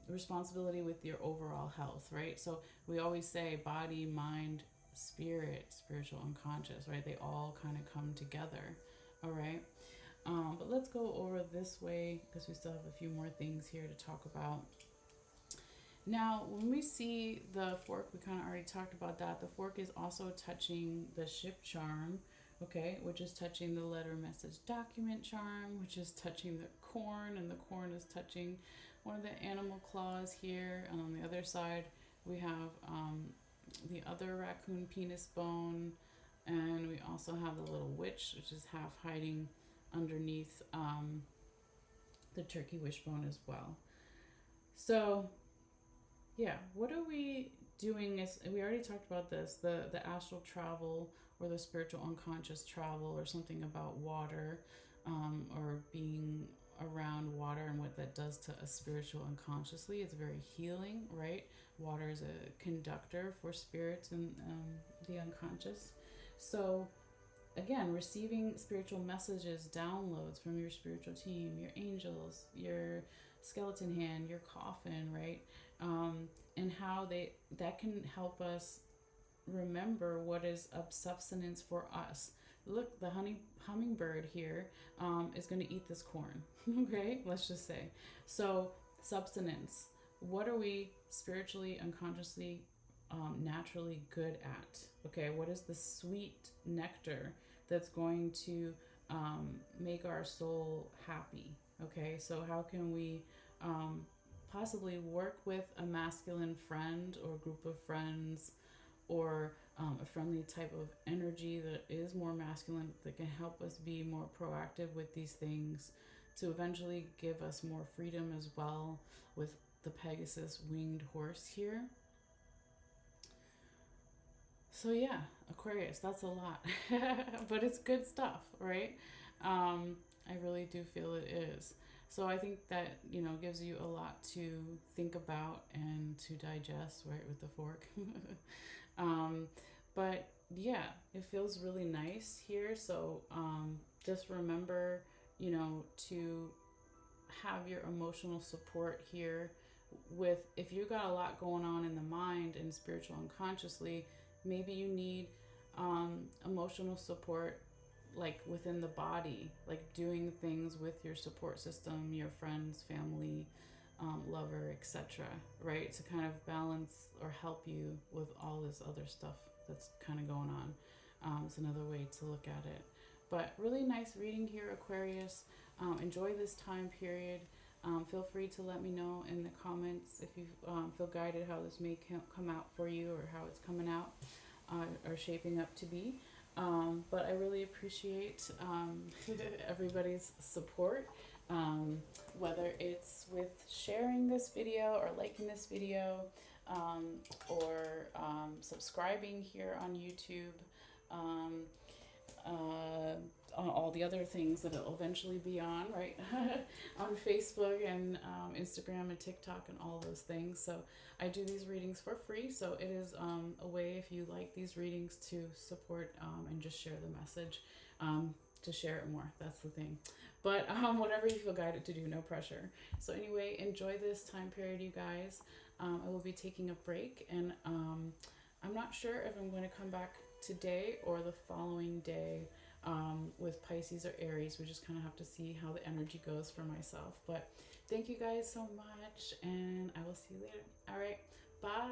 S1: responsibility with your overall health, right? So we always say body, mind, spirit, spiritual, unconscious, right? They all kind of come together, all right? But let's go over this way because we still have a few more things here to talk about. Now, when we see the fork, we kind of already talked about that. The fork is also touching the ship charm, okay, which is touching the letter, message, document charm, which is touching the corn, and the corn is touching one of the animal claws here. And on the other side, we have the other raccoon penis bone, and we also have the little witch, which is half hiding underneath the turkey wishbone as well. So yeah, what are we doing? Is we already talked about this, the astral travel or the spiritual unconscious travel, or something about water, or being around water and what that does to us spiritual unconsciously. It's very healing, right? Water is a conductor for spirits and the unconscious. So again, receiving spiritual messages, downloads from your spiritual team, your angels, your skeleton hand, your coffin, right? And how that can help us remember what is of substance for us. Look, the hummingbird here is going to eat this corn. Okay, let's just say. So substance. What are we spiritually, unconsciously, naturally good at? Okay, what is the sweet nectar that's going to make our soul happy? Okay, so how can we possibly work with a masculine friend or group of friends, or a friendly type of energy that is more masculine, that can help us be more proactive with these things, to eventually give us more freedom as well, with the Pegasus winged horse here. So yeah, Aquarius, that's a lot. But it's good stuff, right? I really do feel it is. So I think that, gives you a lot to think about and to digest, right, with the fork. But yeah, it feels really nice here. So just remember, to have your emotional support here. With, if you got a lot going on in the mind and spiritual unconsciously, maybe you need emotional support, like within the body, like doing things with your support system, your friends, family, lover, etc., right, to kind of balance or help you with all this other stuff that's kind of going on. It's another way to look at it. But really nice reading here, Aquarius. Enjoy this time period. Feel free to let me know in the comments if you feel guided how this may come out for you, or how it's coming out or shaping up to be. But I really appreciate everybody's support, whether it's with sharing this video or liking this video, or subscribing here on YouTube, on all the other things that it'll eventually be on, right? On Facebook and Instagram and TikTok and all those things. So I do these readings for free. So it is a way, if you like these readings, to support and just share the message, to share it more. That's the thing. But whatever you feel guided to do, no pressure. So anyway, enjoy this time period, you guys. I will be taking a break, and I'm not sure if I'm going to come back today or the following day with Pisces or Aries. We just kind of have to see how the energy goes for myself. But thank you guys so much, and I will see you later. All right, Bye.